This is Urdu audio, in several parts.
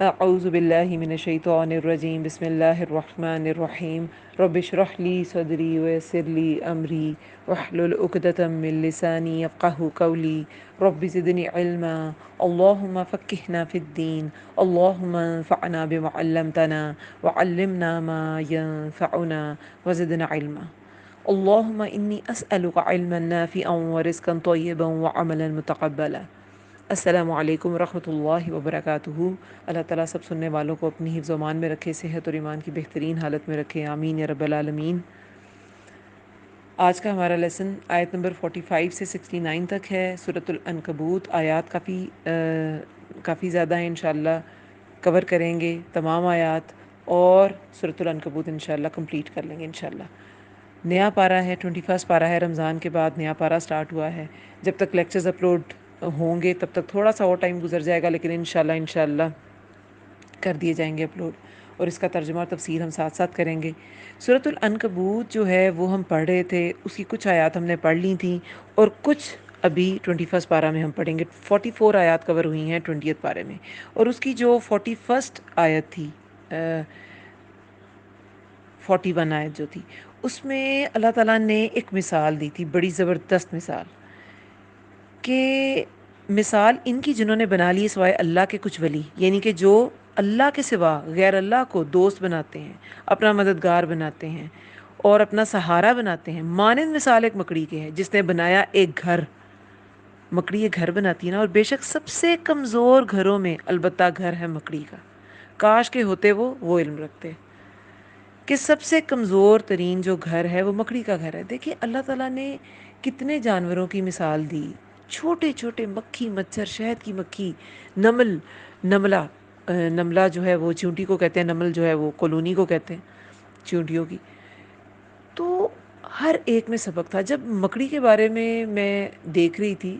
اعوذ باللہ من الشیطان الرجیم بسم اللہ الرحمن الرحیم رب اشرح لی صدری ویسر لی امری واحلل عقدۃ من لسانی یفقہوا قولی رب زدنی علما اللہم فقہنا فی الدین اللہم انفعنا بما علمتنا وعلمنا ما ینفعنا وزدنا علما اللہم انی اسألک علما نافعا ورزقا طیبا وعملا متقبلا۔ السلام علیکم ورحمۃ اللہ وبرکاتہ۔ اللہ تعالیٰ سب سننے والوں کو اپنی حفظ و امان میں رکھے، صحت اور ایمان کی بہترین حالت میں رکھے، آمین یا رب العالمین۔ آج کا ہمارا لیسن آیت نمبر 45 سے 69 تک ہے، سورۃ العنکبوت۔ آیات کافی زیادہ ہیں، انشاءاللہ کور کریں گے تمام آیات، اور سورۃ العنکبوت انشاءاللہ کمپلیٹ کر لیں گے انشاءاللہ۔ نیا پارہ ہے، 21 پارہ ہے، رمضان کے بعد نیا پارہ سٹارٹ ہوا ہے۔ جب تک لیکچرز اپلوڈ ہوں گے تب تک تھوڑا سا اور ٹائم گزر جائے گا، لیکن انشاءاللہ کر دیے جائیں گے اپلوڈ، اور اس کا ترجمہ اور تفسیر ہم ساتھ ساتھ کریں گے۔ سورۃ العنکبوت جو ہے وہ ہم پڑھ رہے تھے، اس کی کچھ آیات ہم نے پڑھ لی تھیں، اور کچھ ابھی 21 پارہ میں ہم پڑھیں گے۔ 44 آیات کور ہوئی ہیں 20 پارے میں، اور اس کی جو 41 آیت تھی، 41 آیت جو تھی، اس میں اللہ تعالیٰ نے ایک مثال دی تھی، بڑی زبردست مثال، کہ مثال ان کی جنہوں نے بنا لی سوائے اللہ کے کچھ ولی، یعنی کہ جو اللہ کے سوا غیر اللہ کو دوست بناتے ہیں، اپنا مددگار بناتے ہیں اور اپنا سہارا بناتے ہیں۔ مانند مثال ایک مکڑی کے ہے جس نے بنایا ایک گھر۔ مکڑی ایک گھر بناتی ہے نا، اور بے شک سب سے کمزور گھروں میں البتہ گھر ہے مکڑی کا۔ کاش کے ہوتے وہ علم رکھتے کہ سب سے کمزور ترین جو گھر ہے وہ مکڑی کا گھر ہے۔ دیکھیں اللہ تعالیٰ نے کتنے جانوروں کی مثال دی، چھوٹے چھوٹے، مکھی، مچھر، شہد کی مکھی، نملہ نملہ جو ہے وہ چیونٹی کو کہتے ہیں، نمل جو ہے وہ کالونی کو کہتے ہیں چیونٹیوں کی۔ تو ہر ایک میں سبق تھا۔ جب مکڑی کے بارے میں دیکھ رہی تھی،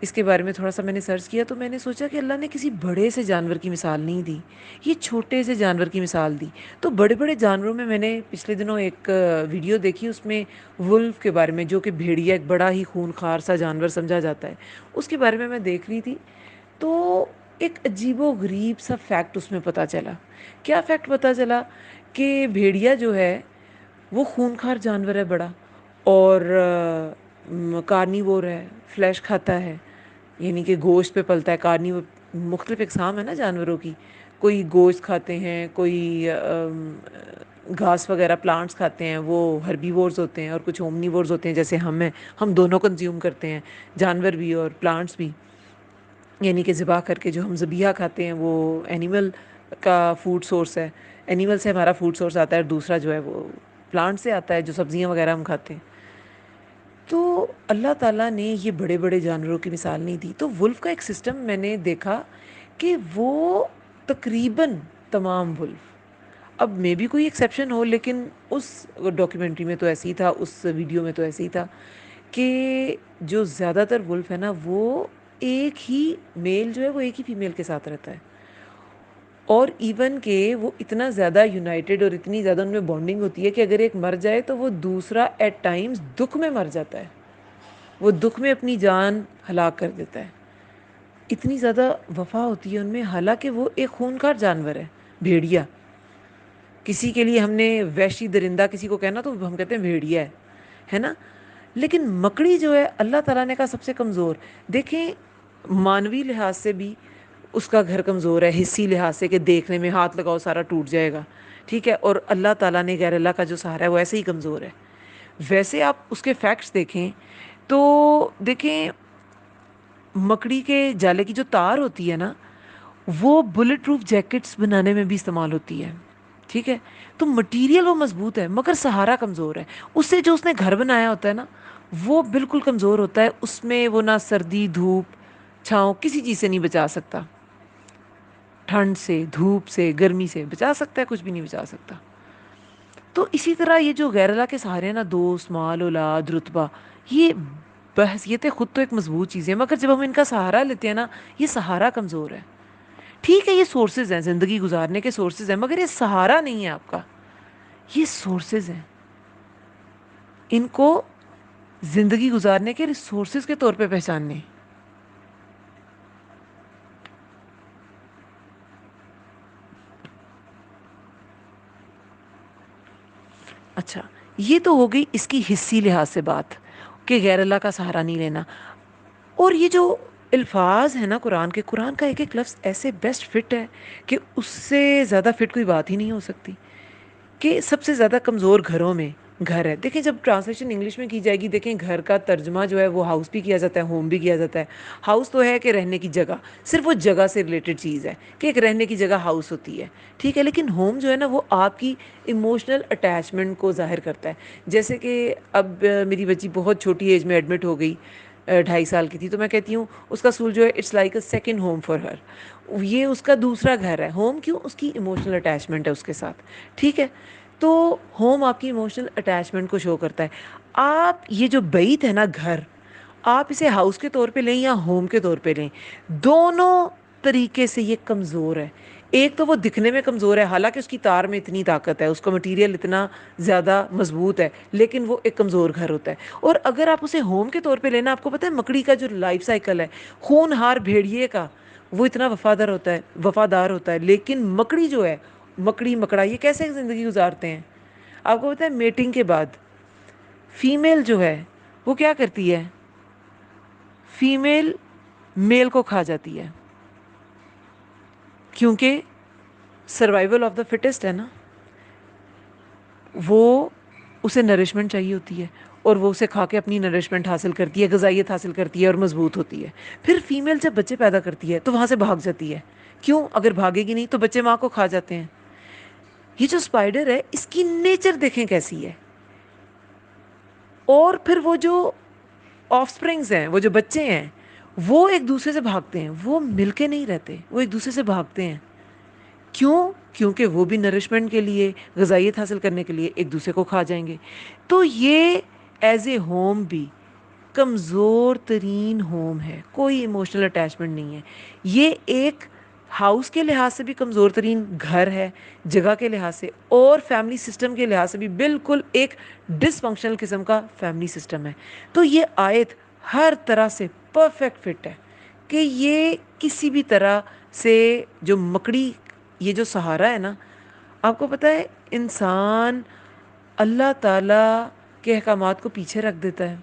اس کے بارے میں تھوڑا سا میں نے سرچ کیا، تو میں نے سوچا کہ اللہ نے کسی بڑے سے جانور کی مثال نہیں دی، یہ چھوٹے سے جانور کی مثال دی۔ تو بڑے بڑے جانوروں میں نے پچھلے دنوں ایک ویڈیو دیکھی، اس میں ولف کے بارے میں، جو کہ بھیڑیا ایک بڑا ہی خونخوار سا جانور سمجھا جاتا ہے، اس کے بارے میں دیکھ رہی تھی، تو ایک عجیب و غریب سا فیکٹ اس میں پتہ چلا۔ کیا فیکٹ پتہ چلا؟ کہ بھیڑیا جو ہے وہ خونخوار جانور ہے بڑا، اور کارنیوور ہے، فلیش کھاتا ہے، یعنی کہ گوشت پہ پلتا ہے۔ کارنیور مختلف اقسام ہے نا جانوروں کی، کوئی گوشت کھاتے ہیں، کوئی گھاس وغیرہ پلانٹس کھاتے ہیں، وہ ہربی وورز ہوتے ہیں، اور کچھ اومنی وورز ہوتے ہیں جیسے ہم دونوں کنزیوم کرتے ہیں، جانور بھی اور پلانٹس بھی، یعنی کہ ذبح کر کے جو ہم ذبیحہ کھاتے ہیں وہ اینیمل کا فوڈ سورس ہے، اینیمل سے ہمارا فوڈ سورس آتا ہے، اور دوسرا جو ہے وہ پلانٹ سے آتا ہے، جو سبزیاں وغیرہ ہم کھاتے ہیں۔ تو اللہ تعالیٰ نے یہ بڑے بڑے جانوروں کی مثال نہیں دی۔ تو ولف کا ایک سسٹم میں نے دیکھا کہ وہ تقریباً تمام ولف، اب میں بھی کوئی ایکسیپشن ہو، لیکن اس ڈاکیومنٹری میں تو ایسے ہی تھا، اس ویڈیو میں تو ایسے ہی تھا، کہ جو زیادہ تر ولف ہے نا، وہ ایک ہی میل جو ہے وہ ایک ہی فیمیل کے ساتھ رہتا ہے، اور ایون کہ وہ اتنا زیادہ یونائٹڈ اور اتنی زیادہ ان میں بانڈنگ ہوتی ہے کہ اگر ایک مر جائے تو وہ دوسرا ایٹ ٹائمز دکھ میں مر جاتا ہے، وہ دکھ میں اپنی جان ہلاک کر دیتا ہے، اتنی زیادہ وفا ہوتی ہے ان میں، حالانکہ وہ ایک خونخوار جانور ہے بھیڑیا۔ کسی کے لیے ہم نے وحشی درندہ کسی کو کہنا تو ہم کہتے ہیں بھیڑیا ہے نا، لیکن مکڑی جو ہے اللہ تعالیٰ نے کہا سب سے کمزور۔ دیکھیں مانوی لحاظ سے بھی اس کا گھر کمزور ہے، حصی لحاظ سے کہ دیکھنے میں ہاتھ لگاؤ سارا ٹوٹ جائے گا، ٹھیک ہے، اور اللہ تعالیٰ نے غیر اللہ کا جو سہارا ہے وہ ایسے ہی کمزور ہے۔ ویسے آپ اس کے فیکٹس دیکھیں تو دیکھیں مکڑی کے جالے کی جو تار ہوتی ہے نا، وہ بلٹ پروف جیکٹس بنانے میں بھی استعمال ہوتی ہے، ٹھیک ہے، تو مٹیریل وہ مضبوط ہے مگر سہارا کمزور ہے۔ اس سے جو اس نے گھر بنایا ہوتا ہے نا، وہ بالکل کمزور ہوتا ہے، اس میں وہ نہ سردی، دھوپ، چھاؤں کسی چیز سے نہیں بچا سکتا، ٹھنڈ سے، دھوپ سے، گرمی سے بچا سکتا ہے، کچھ بھی نہیں بچا سکتا۔ تو اسی طرح یہ جو غیر اللہ کے سہارے ہیں نا، دوست، مال، اولاد، رتبہ، یہ بحثیت خود تو ایک مضبوط چیز ہے، مگر جب ہم ان کا سہارا لیتے ہیں نا، یہ سہارا کمزور ہے۔ ٹھیک ہے یہ سورسز ہیں، زندگی گزارنے کے سورسز ہیں، مگر یہ سہارا نہیں ہے آپ کا، یہ سورسز ہیں، ان کو زندگی گزارنے کے ریسورسز کے طور پہ پہچاننے۔ اچھا، یہ تو ہو گئی اس کی حصی لحاظ سے بات کہ غیر اللہ کا سہارا نہیں لینا. اور یہ جو الفاظ ہیں نا قرآن کے، قرآن کا ایک ایک لفظ ایسے بیسٹ فٹ ہے کہ اس سے زیادہ فٹ کوئی بات ہی نہیں ہو سکتی. کہ سب سے زیادہ کمزور گھروں میں گھر ہے. دیکھیں جب ٹرانسلیشن انگلش میں کی جائے گی، دیکھیں گھر کا ترجمہ جو ہے وہ ہاؤس بھی کیا جاتا ہے، ہوم بھی کیا جاتا ہے. ہاؤس تو ہے کہ رہنے کی جگہ، صرف وہ جگہ سے ریلیٹڈ چیز ہے کہ ایک رہنے کی جگہ ہاؤس ہوتی ہے، ٹھیک ہے. لیکن ہوم جو ہے نا وہ آپ کی ایموشنل اٹیچمنٹ کو ظاہر کرتا ہے. جیسے کہ اب میری بچی بہت چھوٹی ایج میں ایڈمٹ ہو گئی، 2.5 سال کی تھی، تو میں کہتی ہوں اس کا اسکول جو ہے it's like a second home for her. یہ اس کا دوسرا گھر ہے. ہوم کیوں؟ اس کی ایموشنل اٹیچمنٹ ہے اس کے ساتھ، ٹھیک ہے. تو ہوم آپ کی ایموشنل اٹیچمنٹ کو شو کرتا ہے. آپ یہ جو بیت ہے نا گھر، آپ اسے ہاؤس کے طور پہ لیں یا ہوم کے طور پہ لیں، دونوں طریقے سے یہ کمزور ہے. ایک تو وہ دکھنے میں کمزور ہے، حالانکہ اس کی تار میں اتنی طاقت ہے، اس کا مٹیریل اتنا زیادہ مضبوط ہے، لیکن وہ ایک کمزور گھر ہوتا ہے. اور اگر آپ اسے ہوم کے طور پہ لینا، آپ کو پتہ ہے مکڑی کا جو لائف سائیکل ہے، خونہار بھیڑیے کا، وہ اتنا وفادار ہوتا ہے. لیکن مکڑی جو ہے، مکڑی مکڑا، یہ کیسے زندگی گزارتے ہیں؟ آپ کو پتہ ہے میٹنگ کے بعد فیمیل جو ہے وہ کیا کرتی ہے؟ فیمیل میل کو کھا جاتی ہے، کیونکہ سروائیول آف دا فٹسٹ ہے نا. وہ اسے نرشمنٹ چاہیے ہوتی ہے، اور وہ اسے کھا کے اپنی نرشمنٹ حاصل کرتی ہے، غذائیت حاصل کرتی ہے اور مضبوط ہوتی ہے. پھر فیمیل جب بچے پیدا کرتی ہے تو وہاں سے بھاگ جاتی ہے. کیوں؟ اگر بھاگے گی نہیں تو بچے ماں کو کھا جاتے ہیں. یہ جو اسپائڈر ہے اس کی نیچر دیکھیں کیسی ہے. اور پھر وہ جو آف سپرنگز ہیں، وہ جو بچے ہیں، وہ ایک دوسرے سے بھاگتے ہیں. وہ مل کے نہیں رہتے، وہ ایک دوسرے سے بھاگتے ہیں. کیوں؟ کیونکہ وہ بھی نرشمنٹ کے لیے، غذائیت حاصل کرنے کے لیے ایک دوسرے کو کھا جائیں گے. تو یہ ایز اے ہوم بھی کمزور ترین ہوم ہے، کوئی ایموشنل اٹیچمنٹ نہیں ہے. یہ ایک ہاؤس کے لحاظ سے بھی کمزور ترین گھر ہے، جگہ کے لحاظ سے، اور فیملی سسٹم کے لحاظ سے بھی بالکل ایک ڈس فنکشنل قسم کا فیملی سسٹم ہے. تو یہ آیت ہر طرح سے پرفیکٹ فٹ ہے کہ یہ کسی بھی طرح سے جو مکڑی، یہ جو سہارا ہے نا، آپ کو پتہ ہے انسان اللہ تعالیٰ کے احکامات کو پیچھے رکھ دیتا ہے.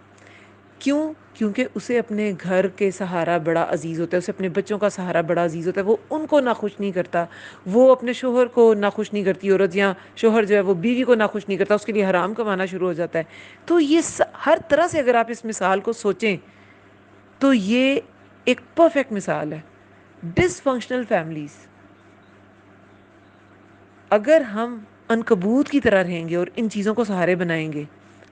کیوں؟ کیونکہ اسے اپنے گھر کے سہارا بڑا عزیز ہوتا ہے، اسے اپنے بچوں کا سہارا بڑا عزیز ہوتا ہے. وہ ان کو ناخوش نہیں کرتا، وہ اپنے شوہر کو ناخوش نہیں کرتی عورت، یا شوہر جو ہے وہ بیوی کو ناخوش نہیں کرتا، اس کے لیے حرام کمانا شروع ہو جاتا ہے. تو یہ ہر طرح سے اگر آپ اس مثال کو سوچیں تو یہ ایک پرفیکٹ مثال ہے. ڈس فنکشنل فیملیز، اگر ہم عنکبوت کی طرح رہیں گے اور ان چیزوں کو سہارے بنائیں گے،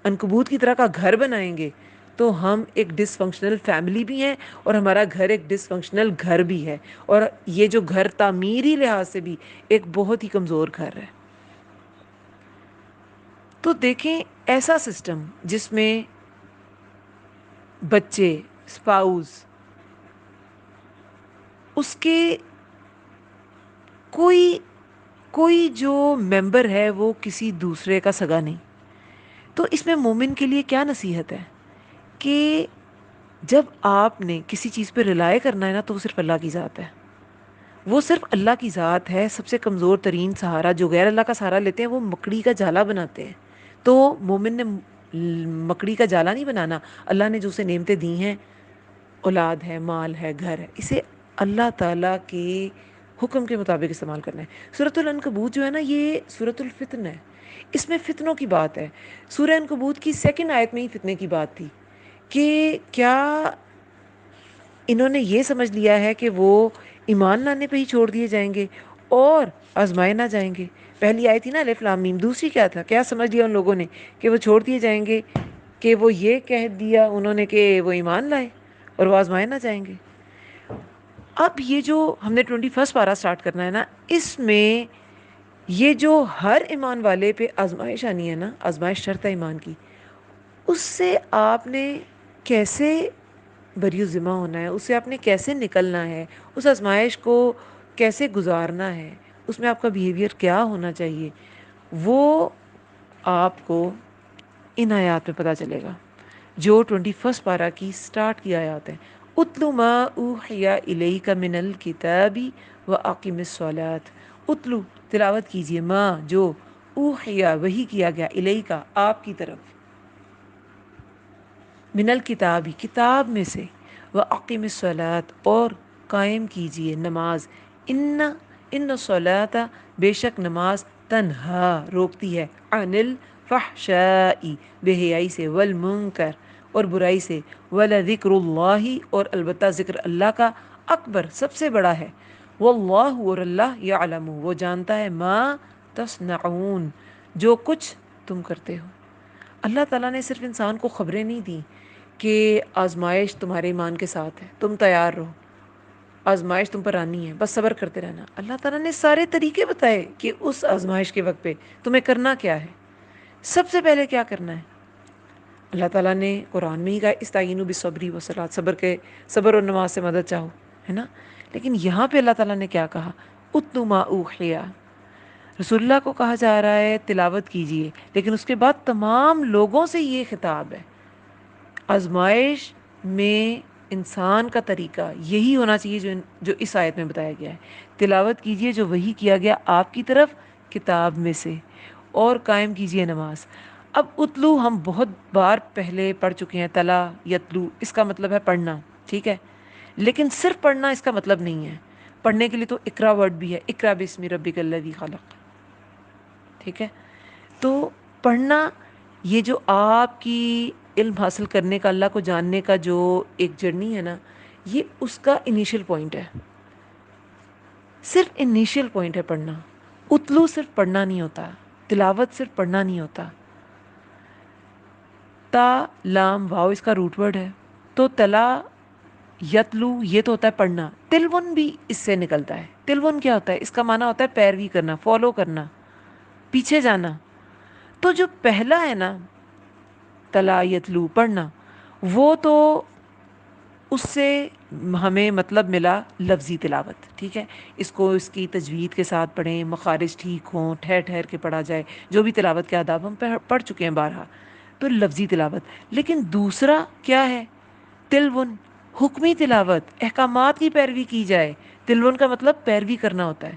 عنکبوت کی طرح کا گھر بنائیں گے، تو ہم ایک ڈس فنکشنل فیملی بھی ہیں، اور ہمارا گھر ایک ڈس فنکشنل گھر بھی ہے. اور یہ جو گھر تعمیری لحاظ سے بھی ایک بہت ہی کمزور گھر ہے. تو دیکھیں ایسا سسٹم جس میں بچے، اسپاؤز، اس کے کوئی جو ممبر ہے وہ کسی دوسرے کا سگا نہیں. تو اس میں مومن کے لیے کیا نصیحت ہے کہ جب آپ نے کسی چیز پہ رلائے کرنا ہے نا، تو وہ صرف اللہ کی ذات ہے. وہ صرف اللہ کی ذات ہے. سب سے کمزور ترین سہارا جو غیر اللہ کا سہارا لیتے ہیں وہ مکڑی کا جالا بناتے ہیں. تو مومن نے مکڑی کا جالا نہیں بنانا. اللہ نے جو اسے نعمتیں دی ہیں، اولاد ہے، مال ہے، گھر ہے، اسے اللہ تعالیٰ کے حکم کے مطابق استعمال کرنا ہے. سورۃ العنکبوت جو ہے نا، یہ سورۃ الفتن ہے. اس میں فتنوں کی بات ہے. سورہ عنکبوت کی 2 آیت میں ہی فتنے کی بات تھی کہ کیا انہوں نے یہ سمجھ لیا ہے کہ وہ ایمان لانے پہ ہی چھوڑ دیے جائیں گے اور آزمائے نہ جائیں گے. پہلی آیت تھی نا الف لام میم. دوسری کیا تھا؟ کیا سمجھ لیا ان لوگوں نے کہ وہ چھوڑ دیے جائیں گے، کہ وہ یہ کہہ دیا انہوں نے کہ وہ ایمان لائے اور وہ آزمائے نہ جائیں گے. اب یہ جو ہم نے 21 پارہ سٹارٹ کرنا ہے نا، اس میں یہ جو ہر ایمان والے پہ آزمائش آنی ہے نا، آزمائش شرط ہے ایمان کی، اس سے آپ نے کیسے بری ذمہ ہونا ہے، اس سے آپ نے کیسے نکلنا ہے، اس آزمائش کو کیسے گزارنا ہے، اس میں آپ کا بیہیویئر کیا ہونا چاہیے، وہ آپ کو ان آیات میں پتہ چلے گا جو 21 پارہ کی سٹارٹ کی آیات ہیں. اتلو ما اوحی الیک من الکتاب واقم الصلاۃ. اتلو تلاوت کیجئے، ما جو اوحیا وہی کیا گیا، الیکا آپ کی طرف، من الکتابی کتاب میں سے، واقم الصلاۃ اور قائم کیجئے نماز، ان الصلاۃ بے شک نماز، تنہا روکتی ہے، عن الفحشاء بے حیائی سے، والمنکر اور برائی سے، ولذکر اللہ اور البتہ ذکر اللہ کا، اکبر سب سے بڑا ہے، واللہ اور اللہ یعلم وہ جانتا ہے، ما تصنعون جو کچھ تم کرتے ہو۔ اللہ تعالیٰ نے صرف انسان کو خبریں نہیں دیں کہ آزمائش تمہارے ایمان کے ساتھ ہے، تم تیار رہو، آزمائش تم پر آنی ہے، بس صبر کرتے رہنا۔ اللہ تعالیٰ نے سارے طریقے بتائے کہ اس آزمائش کے وقت پہ تمہیں کرنا کیا ہے، سب سے پہلے کیا کرنا ہے۔ اللہ تعالیٰ نے قرآن میں ہی کہا استعینوا بالصبر والصلاۃ، صبر اور نماز سے مدد چاہو، ہے نا، لیکن یہاں پہ اللہ تعالیٰ نے کیا کہا، اتلو ما اوحی، رسول اللہ کو کہا جا رہا ہے تلاوت کیجئے، لیکن اس کے بعد تمام لوگوں سے یہ خطاب ہے۔ آزمائش میں انسان کا طریقہ یہی ہونا چاہیے جو اس آیت میں بتایا گیا ہے، تلاوت کیجئے جو وحی کیا گیا آپ کی طرف کتاب میں سے، اور قائم کیجئے نماز۔ اب اتلو ہم بہت بار پہلے پڑھ چکے ہیں، تلا یتلو اس کا مطلب ہے پڑھنا، ٹھیک ہے، لیکن صرف پڑھنا اس کا مطلب نہیں ہے۔ پڑھنے کے لیے تو اقرا ورڈ بھی ہے، اقرا بسم ربک الذی خلق، ٹھیک ہے، تو پڑھنا یہ جو آپ کی علم حاصل کرنے کا، اللہ کو جاننے کا جو ایک جرنی ہے نا، یہ اس کا انیشیل پوائنٹ ہے، صرف انیشیل پوائنٹ ہے پڑھنا۔ اتلو صرف پڑھنا نہیں ہوتا، تلاوت صرف پڑھنا نہیں ہوتا۔ تا لام واو اس کا روٹ ورڈ ہے، تو تلا یتلو یہ تو ہوتا ہے پڑھنا، تلون بھی اس سے نکلتا ہے۔ تلون کیا ہوتا ہے؟ اس کا معنی ہوتا ہے پیروی کرنا، فالو کرنا، پیچھے جانا۔ تو جو پہلا ہے نا تلا یتلو پڑھنا، وہ تو اس سے ہمیں مطلب ملا لفظی تلاوت، ٹھیک ہے، اس کو اس کی تجوید کے ساتھ پڑھیں، مخارج ٹھیک ہوں، ٹھہر ٹھہر کے پڑھا جائے، جو بھی تلاوت کے آداب ہم پڑھ چکے ہیں بارہا، تو لفظی تلاوت۔ لیکن دوسرا کیا ہے؟ تلون، حکمی تلاوت، احکامات کی پیروی کی جائے۔ تلون کا مطلب پیروی کرنا ہوتا ہے۔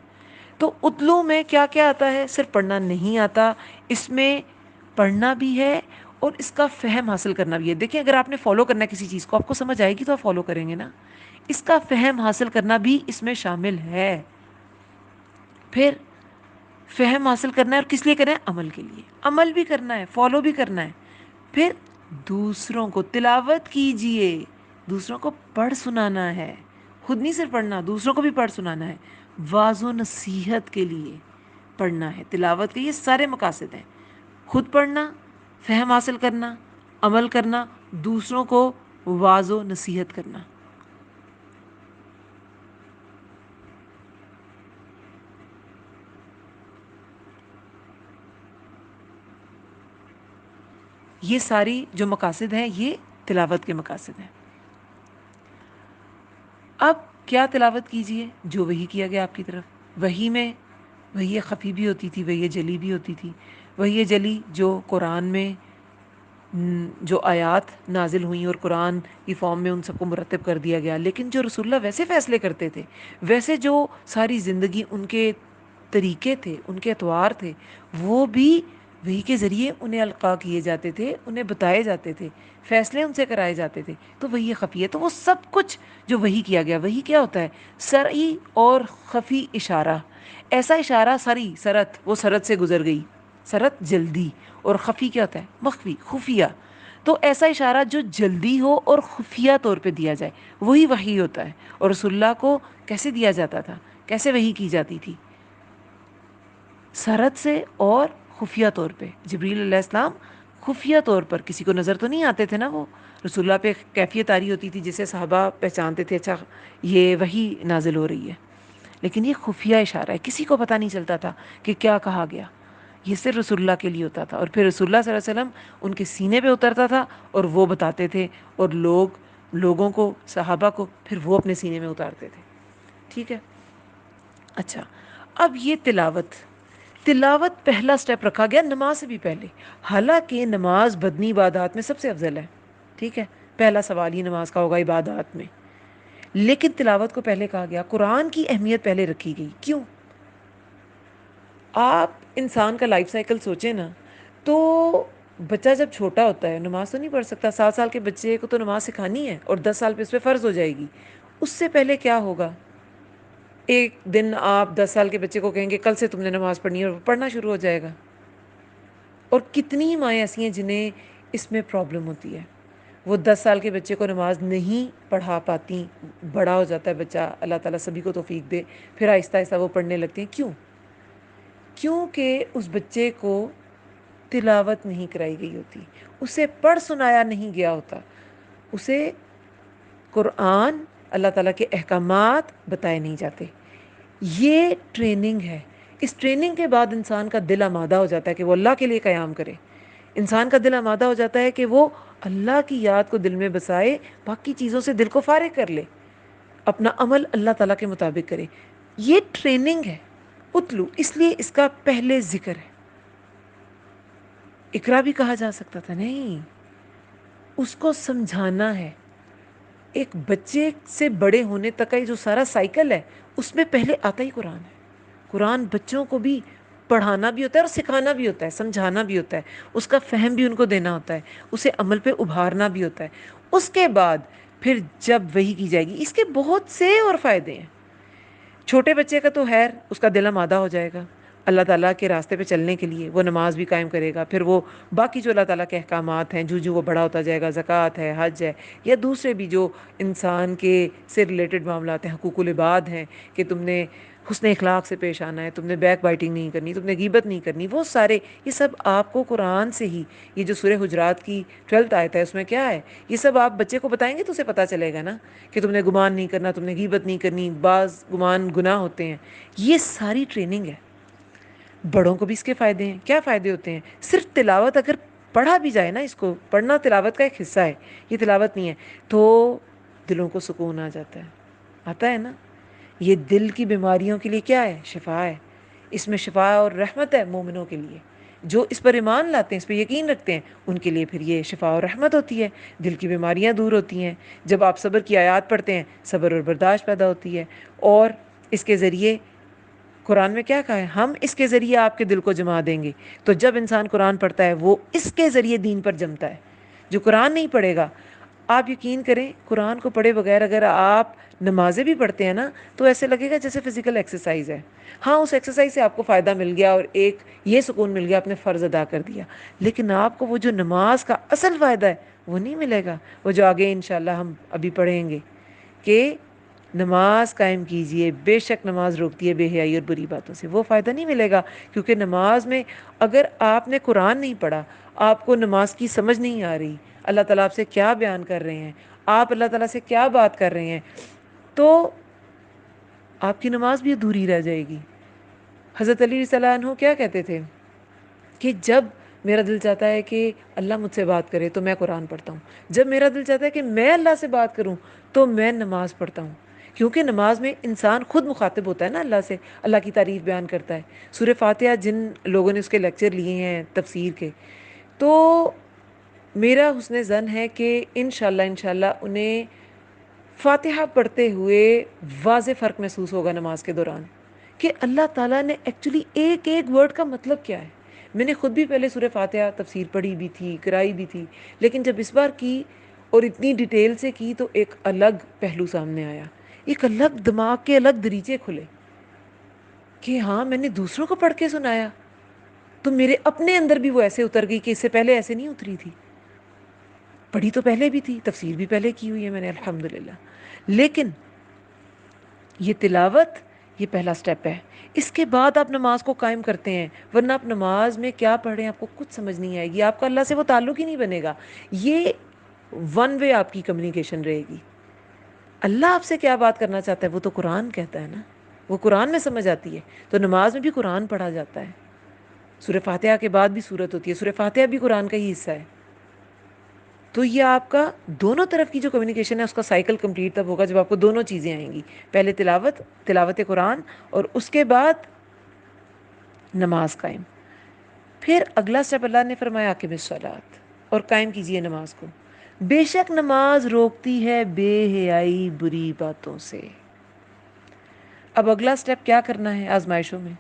تو اتلو میں کیا کیا آتا ہے؟ صرف پڑھنا نہیں آتا، اس میں پڑھنا بھی ہے اور اس کا فہم حاصل کرنا بھی ہے۔ دیکھیں اگر آپ نے فالو کرنا ہے کسی چیز کو، آپ کو سمجھ آئے گی تو آپ فالو کریں گے نا، اس کا فہم حاصل کرنا بھی اس میں شامل ہے۔ پھر فہم حاصل کرنا ہے، اور کس لیے کرنا ہے؟ عمل کے لیے، عمل بھی کرنا ہے، فالو بھی کرنا ہے۔ پھر دوسروں کو تلاوت کیجئے، دوسروں کو پڑھ سنانا ہے، خود نہیں صرف پڑھنا، دوسروں کو بھی پڑھ سنانا ہے، واعظ و نصیحت کے لیے پڑھنا ہے۔ تلاوت کے یہ سارے مقاصد ہیں، خود پڑھنا، فہم حاصل کرنا، عمل کرنا، دوسروں کو واعظ و نصیحت کرنا۔ یہ ساری جو مقاصد ہیں یہ تلاوت کے مقاصد ہیں۔ اب کیا تلاوت کیجئے؟ جو وحی کیا گیا آپ کی طرف۔ وحی میں وحی خفی بھی ہوتی تھی، وحی جلی بھی ہوتی تھی۔ وحی جلی جو قرآن میں جو آیات نازل ہوئیں اور قرآن کی فارم میں ان سب کو مرتب کر دیا گیا، لیکن جو رسول اللہ ویسے فیصلے کرتے تھے، ویسے جو ساری زندگی ان کے طریقے تھے، ان کے اطوار تھے، وہ بھی وحی کے ذریعے انہیں القاء کیے جاتے تھے، انہیں بتائے جاتے تھے، فیصلے ان سے کرائے جاتے تھے۔ تو وحی خفی ہے، تو وہ سب کچھ جو وحی کیا گیا، وحی کیا ہوتا ہے؟ سرعی اور خفی اشارہ۔ ایسا اشارہ سری سرت، وہ سرت سے گزر گئی، سرت جلدی، اور خفی کیا ہوتا ہے؟ مخفی، خفیہ۔ تو ایسا اشارہ جو جلدی ہو اور خفیہ طور پہ دیا جائے، وہی وحی ہوتا ہے۔ اور رسول اللہ کو کیسے دیا جاتا تھا؟ کیسے وحی کی جاتی تھی؟ سرت سے اور خفیہ طور پہ۔ جبریل علیہ السلام خفیہ طور پر، کسی کو نظر تو نہیں آتے تھے نا، وہ رسول اللہ پہ کیفیت آ رہی ہوتی تھی جسے صحابہ پہچانتے تھے، اچھا یہ وحی نازل ہو رہی ہے، لیکن یہ خفیہ اشارہ ہے، کسی کو پتہ نہیں چلتا تھا کہ کیا کہا گیا، یہ صرف رسول اللہ کے لیے ہوتا تھا۔ اور پھر رسول اللہ صلی اللہ علیہ وسلم ان کے سینے پہ اترتا تھا اور وہ بتاتے تھے، اور لوگوں کو، صحابہ کو پھر وہ اپنے سینے میں اتارتے تھے، ٹھیک ہے۔ اچھا، اب یہ تلاوت پہلا سٹیپ رکھا گیا نماز سے بھی پہلے، حالانکہ نماز بدنی عبادات میں سب سے افضل ہے، ٹھیک ہے، پہلا سوال ہی نماز کا ہوگا عبادات میں، لیکن تلاوت کو پہلے کہا گیا، قرآن کی اہمیت پہلے رکھی گئی۔ کیوں؟ آپ انسان کا لائف سائیکل سوچیں نا، تو بچہ جب چھوٹا ہوتا ہے نماز تو نہیں پڑھ سکتا. 7 سال کے بچے کو تو نماز سکھانی ہے اور 10 سال پہ اس پہ فرض ہو جائے گی. اس سے پہلے کیا ہوگا؟ ایک دن آپ 10 سال کے بچے کو کہیں گے کل سے تم نے نماز پڑھنی ہے، اور وہ پڑھنا شروع ہو جائے گا. اور کتنی مائیں ایسی ہیں جنہیں اس میں پرابلم ہوتی ہے، وہ 10 سال کے بچے کو نماز نہیں پڑھا پاتی. بڑا ہو جاتا ہے بچہ، اللہ تعالیٰ سبھی کو توفیق دے، پھر آہستہ آہستہ وہ پڑھنے لگتے ہیں. کیونکہ اس بچے کو تلاوت نہیں کرائی گئی ہوتی، اسے پڑھ سنایا نہیں گیا ہوتا، اسے قرآن، اللہ تعالیٰ کے احکامات بتائے نہیں جاتے. یہ ٹریننگ ہے. اس ٹریننگ کے بعد انسان کا دل آمادہ ہو جاتا ہے کہ وہ اللہ کے لیے قیام کرے. انسان کا دل آمادہ ہو جاتا ہے کہ وہ اللہ کی یاد کو دل میں بسائے، باقی چیزوں سے دل کو فارغ کر لے، اپنا عمل اللہ تعالیٰ کے مطابق کرے. یہ ٹریننگ ہے. اتلو اس لیے اس کا پہلے ذکر ہے. اقرا بھی کہا جا سکتا تھا، نہیں، اس کو سمجھانا ہے. ایک بچے سے بڑے ہونے تک کا یہ جو سارا سائیکل ہے، اس میں پہلے آتا ہی قرآن ہے. قرآن بچوں کو بھی پڑھانا بھی ہوتا ہے اور سکھانا بھی ہوتا ہے، سمجھانا بھی ہوتا ہے، اس کا فہم بھی ان کو دینا ہوتا ہے، اسے عمل پہ ابھارنا بھی ہوتا ہے. اس کے بعد پھر جب وحی کی جائے گی، اس کے بہت سے اور فائدے ہیں. چھوٹے بچے کا تو خیر اس کا دل آمادہ ہو جائے گا اللہ تعالیٰ کے راستے پہ چلنے کے لیے، وہ نماز بھی قائم کرے گا. پھر وہ باقی جو اللہ تعالیٰ کے احکامات ہیں، جو وہ بڑا ہوتا جائے گا، زکوٰۃ ہے، حج ہے، یا دوسرے بھی جو انسان کے سے ریلیٹڈ معاملات ہیں، حقوق العباد ہیں، کہ تم نے حسن اخلاق سے پیش آنا ہے، تم نے بیک بائٹنگ نہیں کرنی، تم نے غیبت نہیں کرنی، وہ سارے یہ سب آپ کو قرآن سے ہی، یہ جو سورہ حجرات کی 12 آیت ہے اس میں کیا ہے، یہ سب آپ بچے کو بتائیں گے تو اسے پتہ چلے گا نا کہ تم نے گمان نہیں کرنا، تم نے غیبت نہیں کرنی، بعض گمان گناہ ہوتے ہیں. یہ ساری ٹریننگ ہے. بڑوں کو بھی اس کے فائدے ہیں. کیا فائدے ہوتے ہیں؟ صرف تلاوت اگر پڑھا بھی جائے نا، اس کو پڑھنا تلاوت کا ایک حصہ ہے، یہ تلاوت نہیں ہے، تو دلوں کو سکون آ جاتا ہے. آتا ہے نا. یہ دل کی بیماریوں کے لیے کیا ہے؟ شفا ہے. اس میں شفا اور رحمت ہے مومنوں کے لیے. جو اس پر ایمان لاتے ہیں، اس پہ یقین رکھتے ہیں، ان کے لیے پھر یہ شفا اور رحمت ہوتی ہے. دل کی بیماریاں دور ہوتی ہیں. جب آپ صبر کی آیات پڑھتے ہیں، صبر اور برداشت پیدا ہوتی ہے. اور اس کے ذریعے قرآن میں کیا کہا ہے؟ ہم اس کے ذریعے آپ کے دل کو جما دیں گے. تو جب انسان قرآن پڑھتا ہے، وہ اس کے ذریعے دین پر جمتا ہے. جو قرآن نہیں پڑھے گا، آپ یقین کریں، قرآن کو پڑھے بغیر اگر آپ نمازیں بھی پڑھتے ہیں نا، تو ایسے لگے گا جیسے فزیکل ایکسرسائز ہے. ہاں، اس ایکسرسائز سے آپ کو فائدہ مل گیا اور ایک یہ سکون مل گیا، آپ نے فرض ادا کر دیا، لیکن آپ کو وہ جو نماز کا اصل فائدہ ہے وہ نہیں ملے گا. وہ جو آگے انشاءاللہ ہم ابھی پڑھیں گے کہ نماز قائم کیجئے، بے شک نماز روکتی ہے بے حیائی اور بری باتوں سے، وہ فائدہ نہیں ملے گا. کیونکہ نماز میں اگر آپ نے قرآن نہیں پڑھا، آپ کو نماز کی سمجھ نہیں آ رہی، اللہ تعالیٰ آپ سے کیا بیان کر رہے ہیں، آپ اللہ تعالیٰ سے کیا بات کر رہے ہیں، تو آپ کی نماز بھی ادھوری رہ جائے گی. حضرت علی رضی اللہ عنہ کیا کہتے تھے کہ جب میرا دل چاہتا ہے کہ اللہ مجھ سے بات کرے تو میں قرآن پڑھتا ہوں، جب میرا دل چاہتا ہے کہ میں اللہ سے بات کروں تو میں نماز پڑھتا ہوں. کیونکہ نماز میں انسان خود مخاطب ہوتا ہے نا اللہ سے، اللہ کی تعریف بیان کرتا ہے. سورہ فاتحہ جن لوگوں نے اس کے لیکچر لیے ہیں تفسیر کے، تو میرا حسن ظن ہے کہ انشاءاللہ انہیں فاتحہ پڑھتے ہوئے واضح فرق محسوس ہوگا نماز کے دوران، کہ اللہ تعالیٰ نے ایکچولی ایک ایک ورڈ کا مطلب کیا ہے. میں نے خود بھی پہلے سورہ فاتحہ تفسیر پڑھی بھی تھی، کرائی بھی تھی، لیکن جب اس بار کی اور اتنی ڈیٹیل سے کی تو ایک الگ پہلو سامنے آیا، ایک الگ دماغ کے الگ دریچے کھلے کہ ہاں میں نے دوسروں کو پڑھ کے سنایا تو میرے اپنے اندر بھی وہ ایسے اتر گئی کہ اس سے پہلے ایسے نہیں اتری تھی. پڑھی تو پہلے بھی تھی، تفسیر بھی پہلے کی ہوئی ہے میں نے الحمدللہ، لیکن یہ تلاوت یہ پہلا سٹیپ ہے. اس کے بعد آپ نماز کو قائم کرتے ہیں، ورنہ آپ نماز میں کیا پڑھ رہے ہیں آپ کو کچھ سمجھ نہیں آئے گی، آپ کا اللہ سے وہ تعلق ہی نہیں بنے گا. یہ ون وے آپ کی کمیونیکیشن رہے گی. اللہ آپ سے کیا بات کرنا چاہتا ہے وہ تو قرآن کہتا ہے نا، وہ قرآن میں سمجھ آتی ہے. تو نماز میں بھی قرآن پڑھا جاتا ہے. سورہ فاتحہ کے بعد بھی سورت ہوتی ہے، سورہ فاتحہ بھی قرآن کا ہی حصہ ہے. تو یہ آپ کا دونوں طرف کی جو کمیونیکیشن ہے اس کا سائیکل کمپلیٹ تب ہوگا جب آپ کو دونوں چیزیں آئیں گی، پہلے تلاوت قرآن، اور اس کے بعد نماز قائم. پھر اگلا سٹیپ اللہ نے فرمایا اقیم الصلاۃ، اور قائم کیجئے نماز کو. بے شک نماز روکتی ہے بے حیائی بری باتوں سے. اب اگلا سٹیپ کیا کرنا ہے آزمائشوں میں؟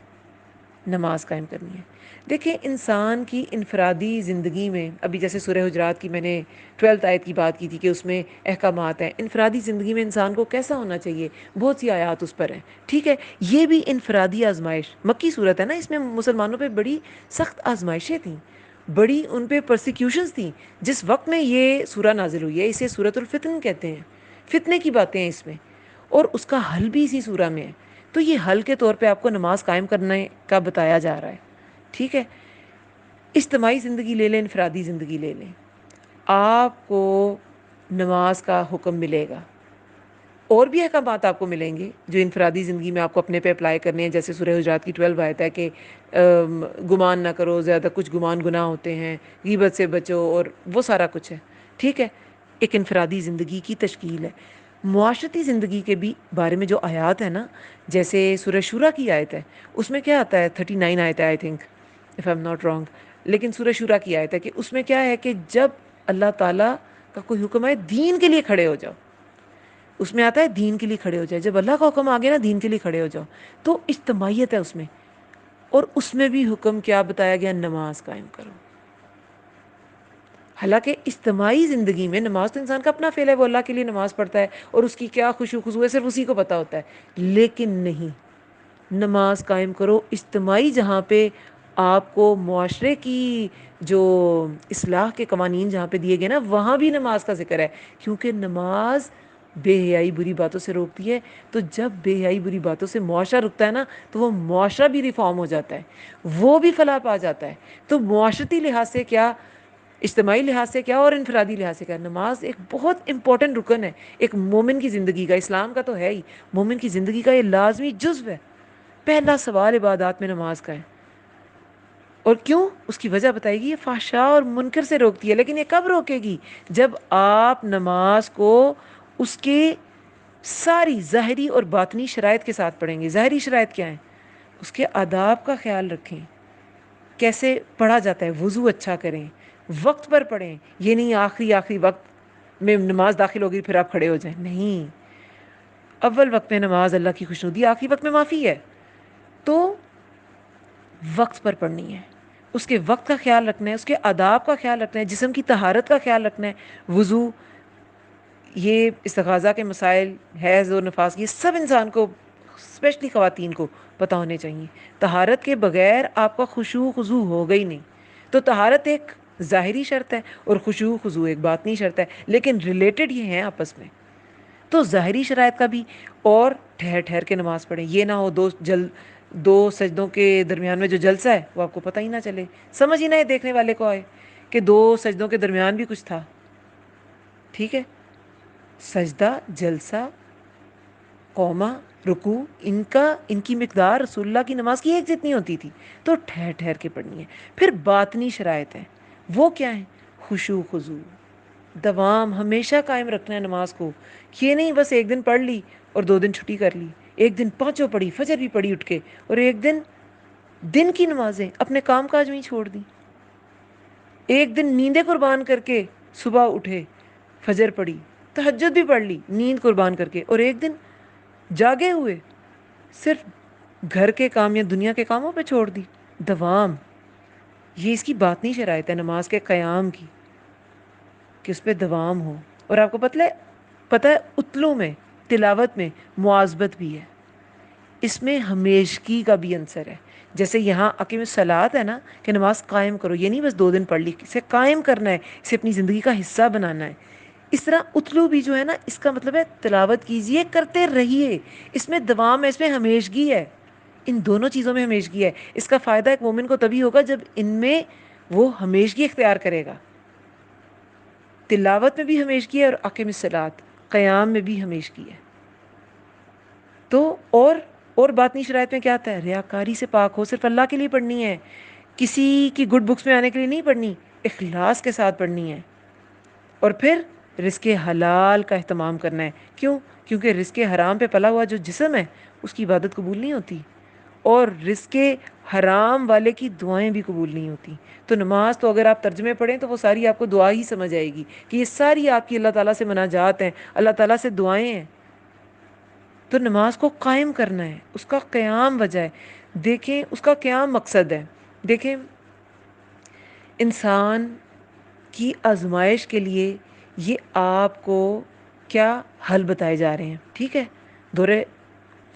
نماز قائم کرنی ہے۔ دیکھیں انسان کی انفرادی زندگی میں، ابھی جیسے سورہ حجرات کی میں نے 12 آیت کی بات کی تھی کہ اس میں احکامات ہیں، انفرادی زندگی میں انسان کو کیسا ہونا چاہیے، بہت سی آیات اس پر ہیں، ٹھیک ہے۔ یہ بھی انفرادی آزمائش، مکی صورت ہے نا، اس میں مسلمانوں پہ بڑی سخت آزمائشیں تھیں، بڑی ان پہ پرسیکیوشنز تھیں جس وقت میں یہ سورہ نازل ہوئی ہے۔ اسے سورۃ الفتن کہتے ہیں، فتنے کی باتیں ہیں اس میں، اور اس کا حل بھی اسی سورہ میں ہے۔ تو یہ حل کے طور پہ آپ کو نماز قائم کرنے کا بتایا جا رہا ہے، ٹھیک ہے۔ اجتماعی زندگی لے لیں، انفرادی زندگی لے لیں، آپ کو نماز کا حکم ملے گا، اور بھی احکامات آپ کو ملیں گے جو انفرادی زندگی میں آپ کو اپنے پہ اپلائی کرنے ہیں، جیسے سورہ حجرات کی 12 آیت ہے کہ گمان نہ کرو، زیادہ کچھ گمان گناہ ہوتے ہیں، غیبت سے بچو، اور وہ سارا کچھ ہے، ٹھیک ہے۔ ایک انفرادی زندگی کی تشکیل ہے۔ معاشرتی زندگی کے بھی بارے میں جو آیات ہے نا، جیسے سورہ شورا کی آیت ہے، اس میں کیا آتا ہے، 39 آیت ہے I think, if I am not wrong, لیکن سورہ شورا کی آیت ہے کہ اس میں کیا ہے کہ جب اللہ تعالیٰ کا کوئی حکم ہے دین کے لیے کھڑے ہو جاؤ، اس میں آتا ہے دین کے لیے کھڑے ہو جائے، جب اللہ کا حکم آ گیا نا دین کے لیے کھڑے ہو جاؤ، تو اجتماعیت ہے اس میں، اور اس میں بھی حکم کیا بتایا گیا، نماز قائم کرو۔ حالانکہ اجتماعی زندگی میں نماز تو انسان کا اپنا فعل ہے، وہ اللہ کے لیے نماز پڑھتا ہے اور اس کی کیا خوشو خضو ہے صرف اسی کو پتہ ہوتا ہے، لیکن نہیں، نماز قائم کرو اجتماعی، جہاں پہ آپ کو معاشرے کی جو اصلاح کے قوانین جہاں پہ دیے گئے نا، وہاں بھی نماز کا ذکر ہے، کیونکہ نماز بے حیائی بری باتوں سے روکتی ہے۔ تو جب بے حیائی بری باتوں سے معاشرہ رکتا ہے نا، تو وہ معاشرہ بھی ریفارم ہو جاتا ہے، وہ بھی فلاح پا جاتا ہے۔ تو معاشرتی لحاظ سے کیا، اجتماعی لحاظ سے کیا، اور انفرادی لحاظ سے کیا، نماز ایک بہت امپورٹنٹ رکن ہے ایک مومن کی زندگی کا، اسلام کا تو ہے ہی، مومن کی زندگی کا یہ لازمی جزو ہے۔ پہلا سوال عبادات میں نماز کا ہے، اور کیوں، اس کی وجہ بتائے گی، یہ فحشاء اور منکر سے روکتی ہے، لیکن یہ کب روکے گی، جب آپ نماز کو اس کے ساری ظاہری اور باطنی شرائط کے ساتھ پڑھیں گے۔ ظاہری شرائط کیا ہیں، اس کے آداب کا خیال رکھیں، کیسے پڑھا جاتا ہے، وضو اچھا کریں، وقت پر پڑھیں، یہ نہیں آخری وقت میں نماز داخل ہوگی پھر آپ کھڑے ہو جائیں، نہیں، اول وقت میں نماز اللہ کی خوشنودی، آخری وقت میں معافی ہے، تو وقت پر پڑھنی ہے، اس کے وقت کا خیال رکھنا ہے، اس کے آداب کا خیال رکھنا ہے، جسم کی طہارت کا خیال رکھنا ہے، وضو، یہ استغاثہ کے مسائل، حیض اور نفاس، یہ سب انسان کو، اسپیشلی خواتین کو پتہ ہونے چاہیے۔ طہارت کے بغیر آپ کا خشوع خضوع ہوگا ہی نہیں۔ تو طہارت ایک ظاہری شرط ہے اور خشوع خضوع ایک باطنی شرط ہے، لیکن ریلیٹڈ یہ ہیں آپس میں۔ تو ظاہری شرائط کا بھی، اور ٹھہر ٹھہر کے نماز پڑھیں، یہ نہ ہو دو سجدوں کے درمیان میں جو جلسہ ہے وہ آپ کو پتہ ہی نہ چلے، سمجھ ہی نہ دیکھنے والے کو آئے کہ دو سجدوں کے درمیان بھی کچھ تھا، ٹھیک ہے۔ سجدہ، جلسہ، قومہ، رکوع، ان کی مقدار رسول اللہ کی نماز کی ایک جتنی ہوتی تھی، تو ٹھہر ٹھہر کے پڑھنی ہے۔ پھر باطنی شرائط ہیں، وہ کیا ہیں، خشوع خضوع، دوام، ہمیشہ قائم رکھنا ہے نماز کو، یہ نہیں بس ایک دن پڑھ لی اور 2 دن چھٹی کر لی، ایک دن پانچوں پڑھی، فجر بھی پڑھی اٹھ کے، اور ایک دن کی نمازیں اپنے کام کاج میں ہی چھوڑ دی، ایک دن نیندیں قربان کر کے صبح اٹھے، فجر پڑھی، تہجد بھی پڑھ لی نیند قربان کر کے، اور ایک دن جاگے ہوئے صرف گھر کے کام یا دنیا کے کاموں پہ چھوڑ دی، دوام، یہ اس کی باطنی شرائط ہے نماز کے قیام کی، کہ اس پہ دوام ہو۔ اور آپ کو پتہ ہے اتلو میں، تلاوت میں مواظبت بھی ہے، اس میں ہمیشگی کا بھی عنصر ہے، جیسے یہاں اقیم الصلاۃ ہے نا، کہ نماز قائم کرو، یہ نہیں بس 2 دن پڑھ لی، اسے قائم کرنا ہے، اسے اپنی زندگی کا حصہ بنانا ہے۔ اس طرح اتلو بھی جو ہے نا، اس کا مطلب ہے تلاوت کیجئے، کرتے رہیے، اس میں دوام ہے، اس میں ہمیشگی ہے، ان دونوں چیزوں میں ہمیشگی ہے۔ اس کا فائدہ ایک مومن کو تبھی ہوگا جب ان میں وہ ہمیشگی اختیار کرے گا، تلاوت میں بھی ہمیشگی ہے اور اقیم الصلاۃ، قیام میں بھی ہمیشگی ہے۔ تو اور باطنی شرائط میں کیا آتا ہے، ریاکاری سے پاک ہو، صرف اللہ کے لیے پڑھنی ہے، کسی کی گڈ بکس میں آنے کے لیے نہیں پڑھنی، اخلاص کے ساتھ پڑھنی ہے۔ اور پھر رزق حلال کا اہتمام کرنا ہے، کیونکہ رزق حرام پہ پلا ہوا جو جسم ہے اس کی عبادت قبول نہیں ہوتی، اور رزق حرام والے کی دعائیں بھی قبول نہیں ہوتی۔ تو نماز تو اگر آپ ترجمے پڑھیں تو وہ ساری آپ کو دعا ہی سمجھ آئے گی، کہ یہ ساری آپ کی اللہ تعالیٰ سے مناجات ہیں، اللہ تعالیٰ سے دعائیں ہیں۔ تو نماز کو قائم کرنا ہے، اس کا قیام وجہ ہے۔ دیکھیں اس کا کیا مقصد ہے. دیکھیں انسان کی آزمائش کے لیے یہ آپ کو کیا حل بتائے جا رہے ہیں. ٹھیک ہے, دورے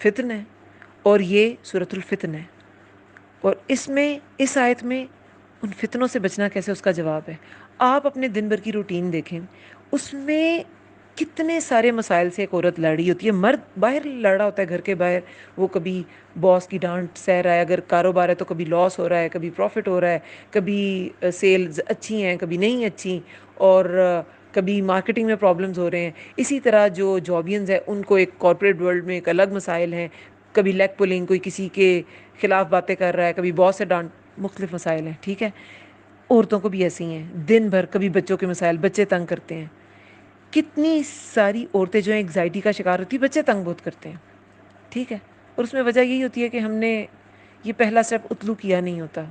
فتن ہے اور یہ سورۃ الفتن ہے, اور اس میں اس آیت میں ان فتنوں سے بچنا کیسے اس کا جواب ہے. آپ اپنے دن بھر کی روٹین دیکھیں, اس میں کتنے سارے مسائل سے ایک عورت لڑ رہی ہوتی ہے. مرد باہر لڑ رہا ہوتا ہے گھر کے باہر, وہ کبھی باس کی ڈانٹ سہ رہا ہے, اگر کاروبار ہے تو کبھی لاس ہو رہا ہے, کبھی پروفٹ ہو رہا ہے, کبھی سیلز اچھی ہیں کبھی نہیں اچھی, اور کبھی مارکیٹنگ میں پرابلمز ہو رہے ہیں. اسی طرح جو جابینز ہیں ان کو ایک کارپوریٹ ورلڈ میں ایک الگ مسائل ہیں, کبھی لیگ پولنگ, کوئی کسی کے خلاف باتیں کر رہا ہے, کبھی باس سے ڈانٹ, مختلف مسائل ہیں. ٹھیک ہے, عورتوں کو بھی ایسی ہیں دن بھر, کبھی بچوں کے مسائل, بچے تنگ کرتے ہیں. کتنی ساری عورتیں جو ہیں انگزائٹی کا شکار ہوتی ہیں, بچے تنگ بہت کرتے ہیں. ٹھیک ہے, اور اس میں وجہ یہی ہوتی ہے کہ ہم نے یہ پہلا اسٹیپ اتلو کیا نہیں ہوتا,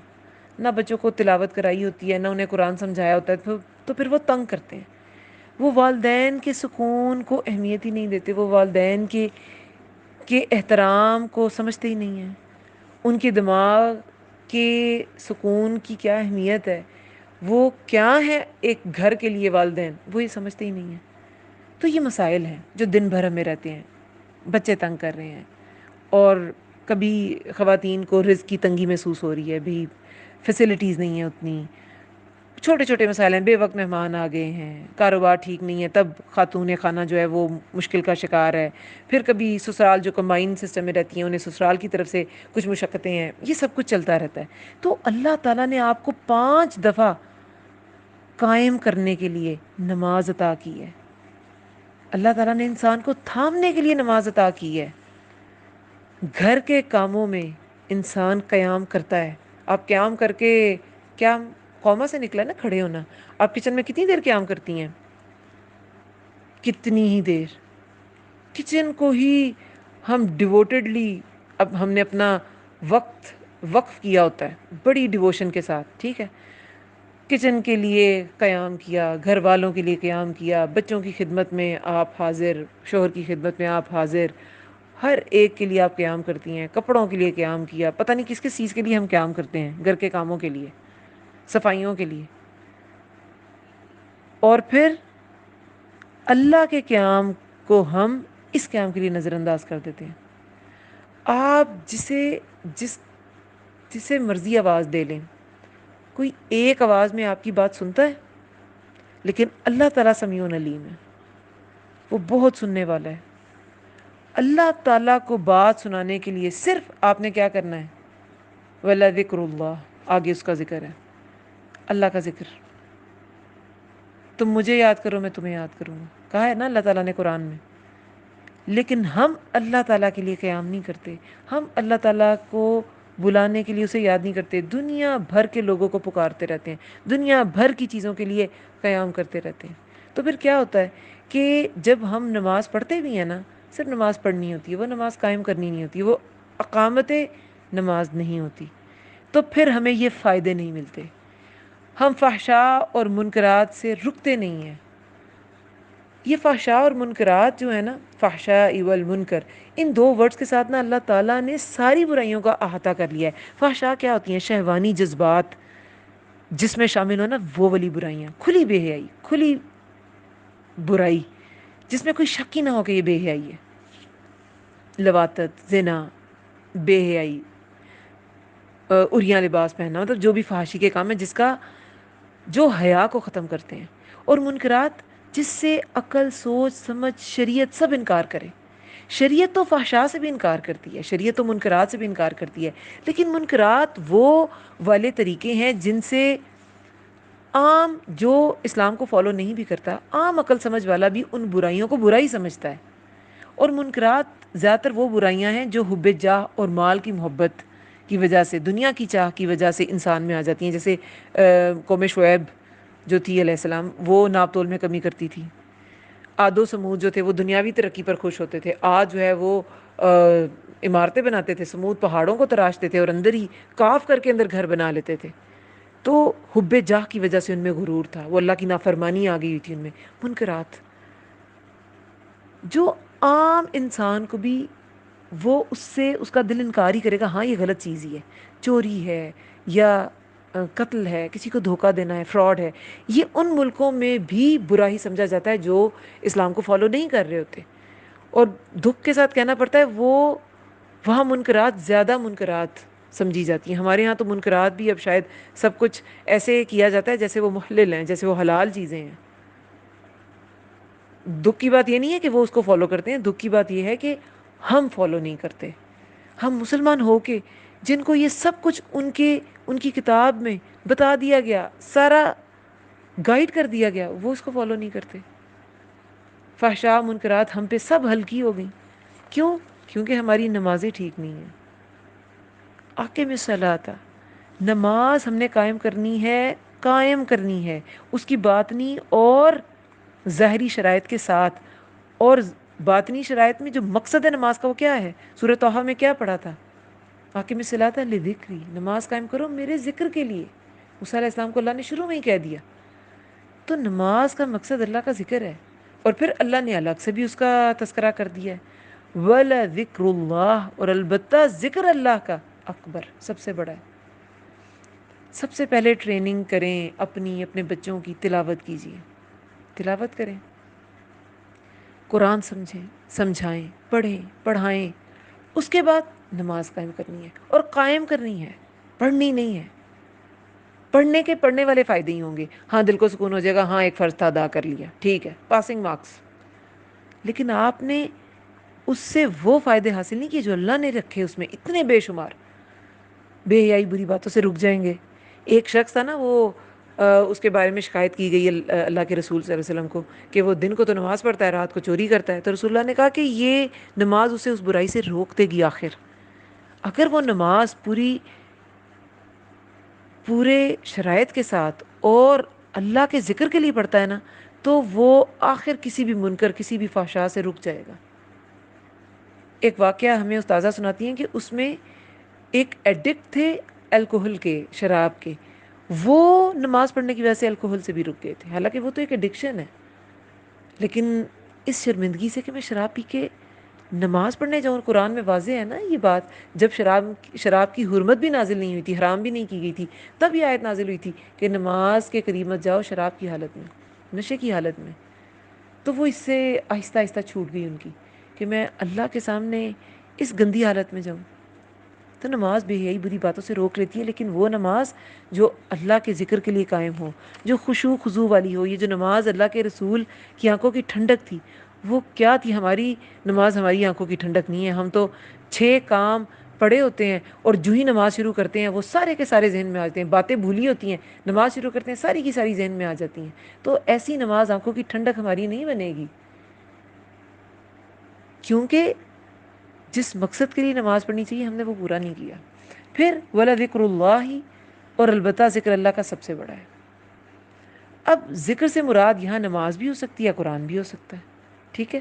نہ بچوں کو تلاوت کرائی ہوتی ہے, نہ انہیں قرآن سمجھایا ہوتا ہے, تو پھر وہ تنگ کرتے ہیں. وہ والدین کے سکون کو اہمیت ہی نہیں دیتے, وہ والدین کے احترام کو سمجھتے ہی نہیں ہیں. ان کے دماغ کے سکون کی کیا اہمیت ہے, وہ کیا ہے ایک گھر کے لیے والدین, وہ یہ سمجھتے ہی نہیں ہیں. تو یہ مسائل ہیں جو دن بھر ہمیں رہتے ہیں. بچے تنگ کر رہے ہیں, اور کبھی خواتین کو رزق کی تنگی محسوس ہو رہی ہے, بھی فیسلٹیز نہیں ہیں اتنی, چھوٹے چھوٹے مسائل ہیں, بے وقت مہمان آ گئے ہیں, کاروبار ٹھیک نہیں ہے, تب خاتون خانہ جو ہے وہ مشکل کا شکار ہے. پھر کبھی سسرال جو کمبائن سسٹم میں رہتی ہیں, انہیں سسرال کی طرف سے کچھ مشقتیں ہیں. یہ سب کچھ چلتا رہتا ہے. تو اللہ تعالیٰ نے آپ کو 5 دفعہ قائم کرنے کے لیے نماز عطا کی ہے. اللہ تعالیٰ نے انسان کو تھامنے کے لیے نماز عطا کی ہے. گھر کے کاموں میں انسان قیام کرتا ہے. آپ قیام کر کے, قیام قوما سے نکلا نا, کھڑے ہونا. آپ کچن میں کتنی دیر قیام کرتی ہیں؟ کتنی ہی دیر. کچن کو ہی ہم ڈیووٹیڈلی, اب ہم نے اپنا وقت وقف کیا ہوتا ہے بڑی ڈیووشن کے ساتھ. ٹھیک ہے, کچن کے لیے قیام کیا, گھر والوں کے لیے قیام کیا, بچوں کی خدمت میں آپ حاضر, شوہر کی خدمت میں آپ حاضر, ہر ایک کے لیے آپ قیام کرتی ہیں. کپڑوں کے لیے قیام کیا, پتہ نہیں کس کس چیز کے لیے ہم قیام کرتے ہیں, گھر کے کاموں کے لیے, صفائیوں کے لیے. اور پھر اللہ کے قیام کو ہم اس قیام کے لیے نظر انداز کر دیتے ہیں. آپ جس جسے مرضی آواز دے لیں, کوئی ایک آواز میں آپ کی بات سنتا ہے, لیکن اللہ تعالیٰ سمیع علیم ہے, وہ بہت سننے والا ہے. اللہ تعالیٰ کو بات سنانے کے لیے صرف آپ نے کیا کرنا ہے, وَلَذِكْرُ اللَّهِ, آگے اس کا ذکر ہے, اللہ کا ذکر. تم مجھے یاد کرو, میں تمہیں یاد کروں گا, کہا ہے نا اللہ تعالیٰ نے قرآن میں. لیکن ہم اللہ تعالیٰ کے لیے قیام نہیں کرتے. ہم اللہ تعالیٰ کو بلانے کے لیے اسے یاد نہیں کرتے. دنیا بھر کے لوگوں کو پکارتے رہتے ہیں, دنیا بھر کی چیزوں کے لیے قیام کرتے رہتے ہیں. تو پھر کیا ہوتا ہے کہ جب ہم نماز پڑھتے بھی ہیں نا, صرف نماز پڑھنی ہوتی ہے, وہ نماز قائم کرنی نہیں ہوتی, وہ اقامت نماز نہیں ہوتی. تو پھر ہمیں یہ فائدے نہیں ملتے. ہم فحشاء اور منکرات سے رکتے نہیں ہیں. یہ فحشاء اور منکرات جو ہے نا, فحشاء والمنکر, ان 2 ورڈز کے ساتھ نا اللہ تعالیٰ نے ساری برائیوں کا احاطہ کر لیا ہے. فحشاء کیا ہوتی ہیں؟ شہوانی جذبات جس میں شامل ہو نا, وہ والی برائیاں, کھلی بے حیائی, کھلی برائی جس میں کوئی شک ہی نہ ہو کہ یہ بے حیائی ہے. لواطت, زنا, بے حیائی, عریاں لباس پہننا, مطلب جو بھی فحاشی کے کام ہیں جس کا جو حیا کو ختم کرتے ہیں. اور منکرات جس سے عقل, سوچ, سمجھ, شریعت سب انکار کرے. شریعت تو فحشاء سے بھی انکار کرتی ہے, شریعت تو منکرات سے بھی انکار کرتی ہے, لیکن منکرات وہ والے طریقے ہیں جن سے عام جو اسلام کو فالو نہیں بھی کرتا, عام عقل سمجھ والا بھی ان برائیوں کو برائی سمجھتا ہے. اور منکرات زیادہ تر وہ برائیاں ہیں جو حب جاہ اور مال کی محبت کی وجہ سے, دنیا کی چاہ کی وجہ سے انسان میں آ جاتی ہیں. جیسے قوم شعیب جو تھی علیہ السلام, وہ ناپ تول میں کمی کرتی تھی. عاد و سمود جو تھے وہ دنیاوی ترقی پر خوش ہوتے تھے. آج جو ہے وہ عمارتیں بناتے تھے, سمود پہاڑوں کو تراشتے تھے اور اندر ہی کاف کر کے اندر گھر بنا لیتے تھے. تو حب جاہ کی وجہ سے ان میں غرور تھا, وہ اللہ کی نافرمانی آ گئی ہوئی تھی ان میں. منکرات جو عام انسان کو بھی وہ اس سے اس کا دل انکار ہی کرے گا، ہاں یہ غلط چیز ہی ہے، چوری ہے یا قتل ہے، کسی کو دھوکہ دینا ہے، فراڈ ہے، یہ ان ملکوں میں بھی برا ہی سمجھا جاتا ہے جو اسلام کو فالو نہیں کر رہے ہوتے. اور دکھ کے ساتھ کہنا پڑتا ہے وہ وہاں منکرات زیادہ منکرات سمجھی جاتی ہیں. ہمارے ہاں تو منکرات بھی اب شاید سب کچھ ایسے کیا جاتا ہے جیسے وہ محلل ہیں، جیسے وہ حلال چیزیں ہیں. دکھ کی بات یہ نہیں ہے کہ وہ اس کو فالو کرتے ہیں، دکھ کی بات یہ ہے کہ ہم فالو نہیں کرتے. ہم مسلمان ہو کے جن کو یہ سب کچھ ان کی کتاب میں بتا دیا گیا، سارا گائیڈ کر دیا گیا، وہ اس کو فالو نہیں کرتے. فحشاء منکرات ہم پہ سب ہلکی ہو گئی. کیوں؟ کیونکہ ہماری نمازیں ٹھیک نہیں ہیں. اقیم الصلاۃ، نماز ہم نے قائم کرنی ہے، قائم کرنی ہے اس کی باطنی اور ظاہری شرائط کے ساتھ. اور باطنی شرائط میں جو مقصد ہے نماز کا وہ کیا ہے؟ سورہ طٰہٰ میں کیا پڑھا تھا؟ اقیم الصلاۃ لذکری، نماز قائم کرو میرے ذکر کے لیے. موسیٰ علیہ السلام کو اللہ نے شروع میں ہی کہہ دیا. تو نماز کا مقصد اللہ کا ذکر ہے. اور پھر اللہ نے الگ سے بھی اس کا تذکرہ کر دیا ہے، وَلَذِكْرُ اللَّهِ، اور البتہ ذکر اللہ کا اکبر، سب سے بڑا ہے. سب سے پہلے ٹریننگ کریں اپنے بچوں کی، تلاوت کیجیے، تلاوت کریں، قرآن سمجھیں، سمجھائیں، پڑھیں، پڑھائیں. اس کے بعد نماز قائم کرنی ہے، اور قائم کرنی ہے، پڑھنی نہیں ہے. پڑھنے والے فائدے ہی ہوں گے. ہاں دل کو سکون ہو جائے گا، ہاں ایک فرض تھا ادا کر لیا، ٹھیک ہے، پاسنگ مارکس. لیکن آپ نے اس سے وہ فائدے حاصل نہیں کیے جو اللہ نے رکھے اس میں اتنے بے شمار. بے حیائی بری باتوں سے رک جائیں گے. ایک شخص تھا نا، وہ اس کے بارے میں شکایت کی گئی اللہ کے رسول صلی اللہ علیہ وسلم کو کہ وہ دن کو تو نماز پڑھتا ہے، رات کو چوری کرتا ہے. تو رسول اللہ نے کہا کہ یہ نماز اسے اس برائی سے روک دے گی. آخر اگر وہ نماز پورے شرائط کے ساتھ اور اللہ کے ذکر کے لیے پڑھتا ہے نا، تو وہ آخر کسی بھی منکر، کسی بھی فحشاء سے رک جائے گا. ایک واقعہ ہمیں استاذہ سناتی ہیں کہ اس میں ایک ایڈکٹ تھے الکوہل کے، شراب کے. وہ نماز پڑھنے کی وجہ سے الکوہل سے بھی رک گئے تھے، حالانکہ وہ تو ایک ایڈکشن ہے. لیکن اس شرمندگی سے کہ میں شراب پی کے نماز پڑھنے جاؤں. قرآن میں واضح ہے نا یہ بات، جب شراب کی حرمت بھی نازل نہیں ہوئی تھی، حرام بھی نہیں کی گئی تھی، تب یہ آیت نازل ہوئی تھی کہ نماز کے قریب مت جاؤ شراب کی حالت میں، نشے کی حالت میں. تو وہ اس سے آہستہ آہستہ چھوٹ گئی ان کی کہ میں اللہ کے سامنے اس گندی حالت میں جاؤں. تو نماز بے حیائی بری باتوں سے روک لیتی ہے، لیکن وہ نماز جو اللہ کے ذکر کے لیے قائم ہو، جو خشوع خضوع والی ہو. یہ جو نماز اللہ کے رسول کی آنکھوں کی ٹھنڈک تھی، وہ کیا تھی؟ ہماری نماز ہماری آنکھوں کی ٹھنڈک نہیں ہے. ہم تو 6 کام پڑے ہوتے ہیں اور جو ہی نماز شروع کرتے ہیں وہ سارے کے سارے ذہن میں آ جاتے ہیں. باتیں بھولی ہوتی ہیں، نماز شروع کرتے ہیں ساری کی ساری ذہن میں آ جاتی ہیں. تو ایسی نماز آنکھوں کی ٹھنڈک ہماری نہیں بنے گی، کیونکہ جس مقصد کے لیے نماز پڑھنی چاہیے ہم نے وہ پورا نہیں کیا. پھر وَلَذِكْرُ اللَّهِ، اور البتہ ذکر اللہ کا سب سے بڑا ہے. اب ذکر سے مراد یہاں نماز بھی ہو سکتی ہے، قرآن بھی ہو سکتا ہے، ٹھیک ہے،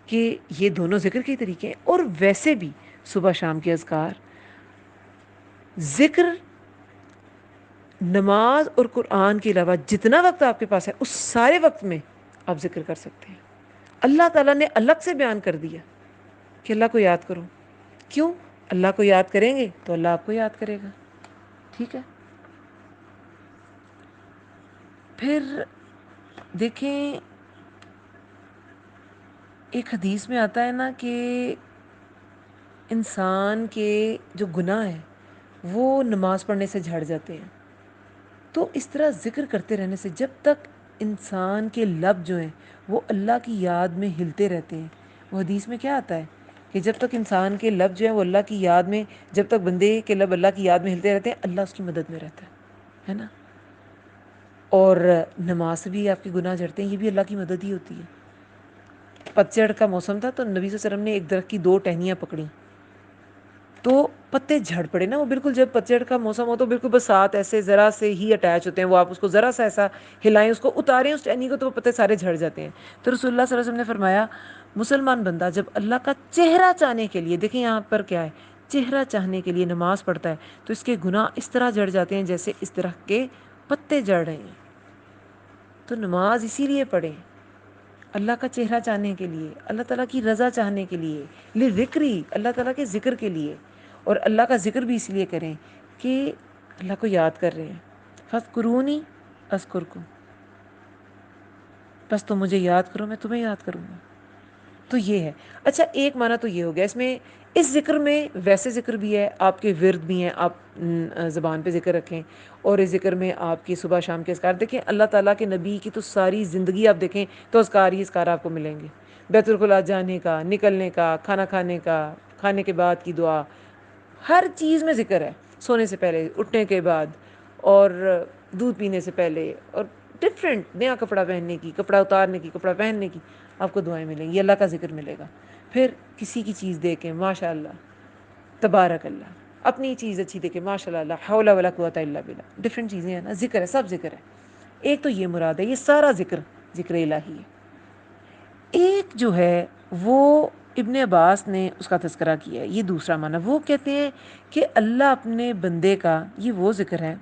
کہ یہ دونوں ذکر کے طریقے ہیں. اور ویسے بھی صبح شام کے اذکار، ذکر، نماز اور قرآن کے علاوہ جتنا وقت آپ کے پاس ہے اس سارے وقت میں آپ ذکر کر سکتے ہیں. اللہ تعالیٰ نے الگ سے بیان کر دیا کہ اللہ کو یاد کرو. کیوں؟ اللہ کو یاد کریں گے تو اللہ آپ کو یاد کرے گا، ٹھیک ہے. پھر دیکھیں ایک حدیث میں آتا ہے نا کہ انسان کے جو گناہ ہیں وہ نماز پڑھنے سے جھڑ جاتے ہیں. تو اس طرح ذکر کرتے رہنے سے جب تک انسان کے لب جو ہیں وہ اللہ کی یاد میں ہلتے رہتے ہیں. وہ حدیث میں کیا آتا ہے کہ جب تک انسان کے لب جو ہیں وہ اللہ کی یاد میں، جب تک بندے کے لب اللہ کی یاد میں ہلتے رہتے ہیں اللہ اس کی مدد میں رہتا ہے نا. اور نماز سے بھی آپ کے گناہ جھڑتے ہیں، یہ بھی اللہ کی مدد ہی ہوتی ہے. پتجھڑ کا موسم تھا تو نبی صلی اللہ علیہ وسلم نے ایک درخت کی 2 ٹہنیاں پکڑیں تو پتے جھڑ پڑے نا. وہ بالکل جب پتجھڑ کا موسم ہو تو بالکل بس ساتھ ایسے ذرا سے ہی اٹیچ ہوتے ہیں، وہ آپ اس کو ذرا سا ایسا ہلائیں، اس کو اتاریں اس ٹہنی کو تو وہ پتے سارے جھڑ جاتے ہیں. تو رسول اللہ صلی اللہ علیہ وسلم نے فرمایا مسلمان بندہ جب اللہ کا چہرہ چاہنے کے لیے، دیکھیں یہاں پر کیا ہے، چہرہ چاہنے کے لیے نماز پڑھتا ہے تو اس کے گناہ اس طرح جھڑ جاتے ہیں جیسے اس درخت کے پتے جھڑ رہے ہیں. تو نماز اسی لیے پڑھیں، اللہ کا چہرہ چاہنے کے لیے، اللہ تعالیٰ کی رضا چاہنے کے لیے، لذکری، اللہ تعالیٰ کے ذکر کے لیے. اور اللہ کا ذکر بھی اس لیے کریں کہ اللہ کو یاد کر رہے ہیں. فاذکرونی اذکرکم، بس تم مجھے یاد کرو میں تمہیں یاد کروں گا. تو یہ ہے. اچھا ایک معنی تو یہ ہو گیا. اس میں اس ذکر میں ویسے ذکر بھی ہے، آپ کے ورد بھی ہیں، آپ زبان پہ ذکر رکھیں. اور اس ذکر میں آپ کی صبح شام کے اذکار دیکھیں. اللہ تعالیٰ کے نبی کی تو ساری زندگی آپ دیکھیں تو اذکار ہی اذکار آپ کو ملیں گے. بیت الخلاء جانے کا، نکلنے کا، کھانا کھانے کا، کھانے کے بعد کی دعا، ہر چیز میں ذکر ہے. سونے سے پہلے، اٹھنے کے بعد، اور دودھ پینے سے پہلے، اور ڈفرینٹ نیا کپڑا پہننے کی، کپڑا اتارنے کی، کپڑا پہننے کی، آپ کو دعائیں ملیں گی، اللہ کا ذکر ملے گا. پھر کسی کی چیز دیکھیں ماشاء اللہ تبارک اللہ، اپنی چیز اچھی دیکھیں ماشاء اللہ لا حول ولا قوۃ الا باللہ. ڈفرینٹ چیزیں ہیں نا، ذکر ہے، سب ذکر ہے. ایک تو یہ مراد ہے، یہ سارا ذکر ذکر الہی ہے. ایک جو ہے وہ ابن عباس نے اس کا تذکرہ کیا ہے، یہ دوسرا معنی. وہ کہتے ہیں کہ اللہ اپنے بندے کا، یہ وہ ذکر ہے،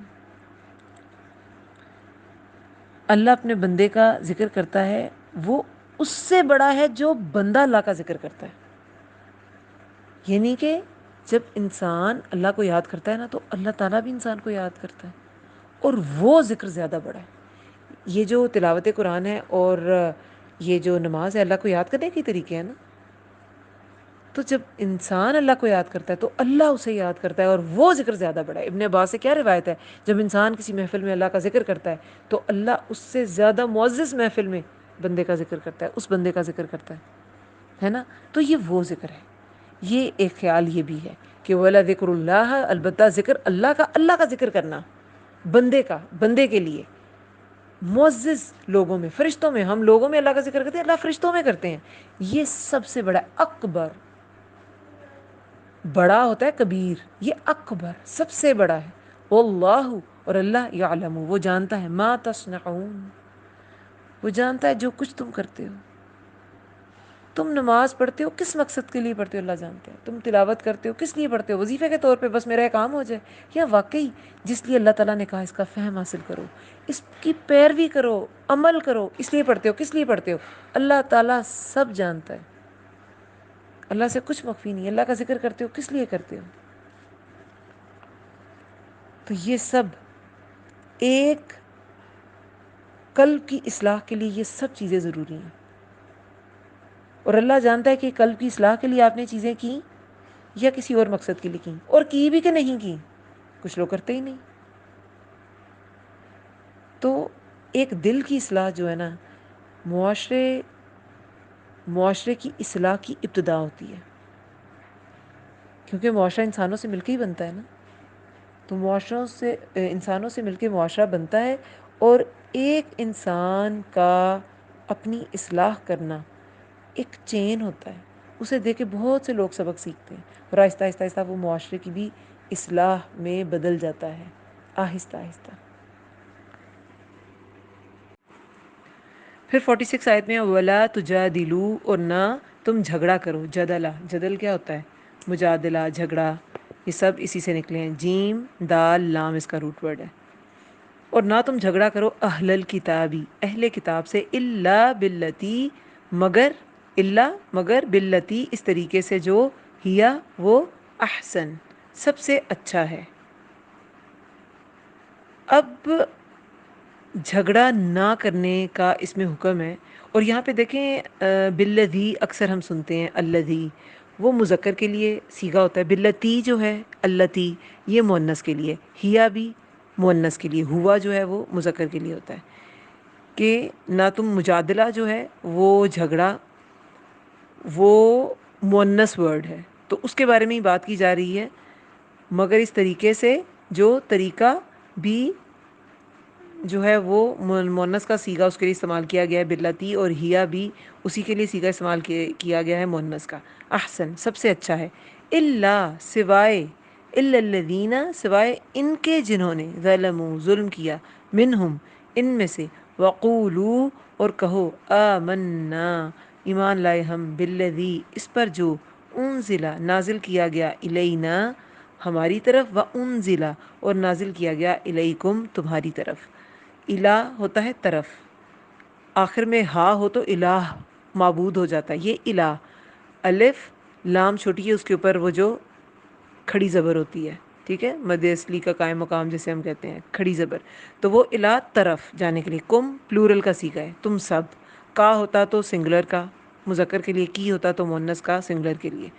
اللہ اپنے بندے کا ذکر کرتا ہے، وہ اس سے بڑا ہے جو بندہ اللہ کا ذکر کرتا ہے. یعنی کہ جب انسان اللہ کو یاد کرتا ہے نا تو اللہ تعالیٰ بھی انسان کو یاد کرتا ہے، اور وہ ذکر زیادہ بڑا ہے. یہ جو تلاوت قرآن ہے اور یہ جو نماز ہے، اللہ کو یاد کرنے کے طریقے ہیں نا. تو جب انسان اللہ کو یاد کرتا ہے تو اللہ اسے یاد کرتا ہے، اور وہ ذکر زیادہ بڑا ہے. ابن عباس سے کیا روایت ہے، جب انسان کسی محفل میں اللہ کا ذکر کرتا ہے تو اللہ اس سے زیادہ معزز محفل میں بندے کا ذکر کرتا ہے، اس بندے کا ذکر کرتا ہے نا. تو یہ وہ ذکر ہے. یہ ایک خیال یہ بھی ہے کہ وَلَا ذِكْرُ اللَّهِ، البتہ ذکر اللہ کا ذکر کرنا بندے کا، بندے کے لیے معزز لوگوں میں، فرشتوں میں. ہم لوگوں میں اللہ کا ذکر کرتے ہیں، اللہ فرشتوں میں کرتے ہیں. یہ سب سے بڑا اکبر، بڑا ہوتا ہے کبیر، یہ اکبر سب سے بڑا ہے. واللہ، اور اللہ یعلم، وہ جانتا ہے، ما تصنعون، وہ جانتا ہے جو کچھ تم کرتے ہو. تم نماز پڑھتے ہو کس مقصد کے لیے پڑھتے ہو اللہ جانتے ہیں. تم تلاوت کرتے ہو کس لیے پڑھتے ہو، وظیفے کے طور پہ بس میرا کام ہو جائے، یا واقعی جس لیے اللہ تعالیٰ نے کہا اس کا فہم حاصل کرو، اس کی پیروی کرو، عمل کرو، اس لیے پڑھتے ہو، کس لیے پڑھتے ہو. اللہ تعالیٰ سب جانتا ہے، اللہ سے کچھ مخفی نہیں. اللہ کا ذکر کرتے ہو کس لیے کرتے ہو. تو یہ سب ایک قلب کی اصلاح کے لیے یہ سب چیزیں ضروری ہیں. اور اللہ جانتا ہے کہ قلب کی اصلاح کے لیے آپ نے چیزیں کی یا کسی اور مقصد کے لیے کی، اور کی بھی کہ نہیں کی. کچھ لوگ کرتے ہی نہیں. تو ایک دل کی اصلاح جو ہے نا، معاشرے کی اصلاح کی ابتدا ہوتی ہے، کیونکہ معاشرہ انسانوں سے مل کے ہی بنتا ہے نا. تو انسانوں سے مل کے معاشرہ بنتا ہے، اور ایک انسان کا اپنی اصلاح کرنا ایک چین ہوتا ہے. اسے دیکھ کے بہت سے لوگ سبق سیکھتے ہیں، اور آہستہ آہستہ آہستہ وہ معاشرے کی بھی اصلاح میں بدل جاتا ہے، آہستہ آہستہ. پھر 46 آیت میں وَلَا تُجَادِلُوا، اور نہ تم جھگڑا کرو. جدل کیا ہوتا ہے، مجادلہ، جھگڑا، یہ سب اسی سے نکلے ہیں. جیم دال لام اس کا روٹ ورڈ ہے. اور نہ تم جھگڑا کرو اہل الکتابی، اہل کتاب سے، الا باللتی، مگر باللتی، اس طریقے سے جو ہیا وہ احسن، سب سے اچھا ہے. اب جھگڑا نہ کرنے کا اس میں حکم ہے. اور یہاں پہ دیکھیں بالذی اکثر ہم سنتے ہیں، الذی وہ مذکر کے لیے صیغہ ہوتا ہے، باللتی جو ہے، اللتی یہ مؤنث کے لیے، ہیا بھی مؤنث کے لیے، ہوا جو ہے وہ مذکر کے لیے ہوتا ہے. کہ نہ تم مجادلہ جو ہے وہ جھگڑا، وہ مؤنث ورڈ ہے، تو اس کے بارے میں ہی بات کی جا رہی ہے، مگر اس طریقے سے جو طریقہ بھی جو ہے وہ مؤنث کا صیغہ اس کے لیے استعمال کیا گیا ہے باللتی، اور ہیا بھی اسی کے لیے صیغہ استعمال کیا گیا ہے مؤنث کا. احسن سب سے اچھا ہے. الا سوائے، الا الذین سوائے ان کے جنہوں نے ظلموا ظلم کیا، منہم ان میں سے، وقولوا اور کہو، آمنا ایمان لائے ہم، بالذی اس پر جو، انزل نازل کیا گیا، الینا ہماری طرف، وانزل اور نازل کیا گیا، الیکم تمہاری طرف. الہ ہوتا ہے طرف، آخر میں ہا ہو تو الہ معبود ہو جاتا ہے. یہ الہ الف لام چھوٹی ہے، اس کے اوپر وہ جو کھڑی زبر ہوتی ہے، ٹھیک ہے، مد اصلی کا قائم مقام جسے ہم کہتے ہیں کھڑی زبر، تو وہ الہ طرف جانے کے لیے. کم پلورل کا سیکھا ہے، تم سب. کا ہوتا تو سنگولر کا مذکر کے لیے، کی ہوتا تو مؤنث کا سنگولر کے لیے.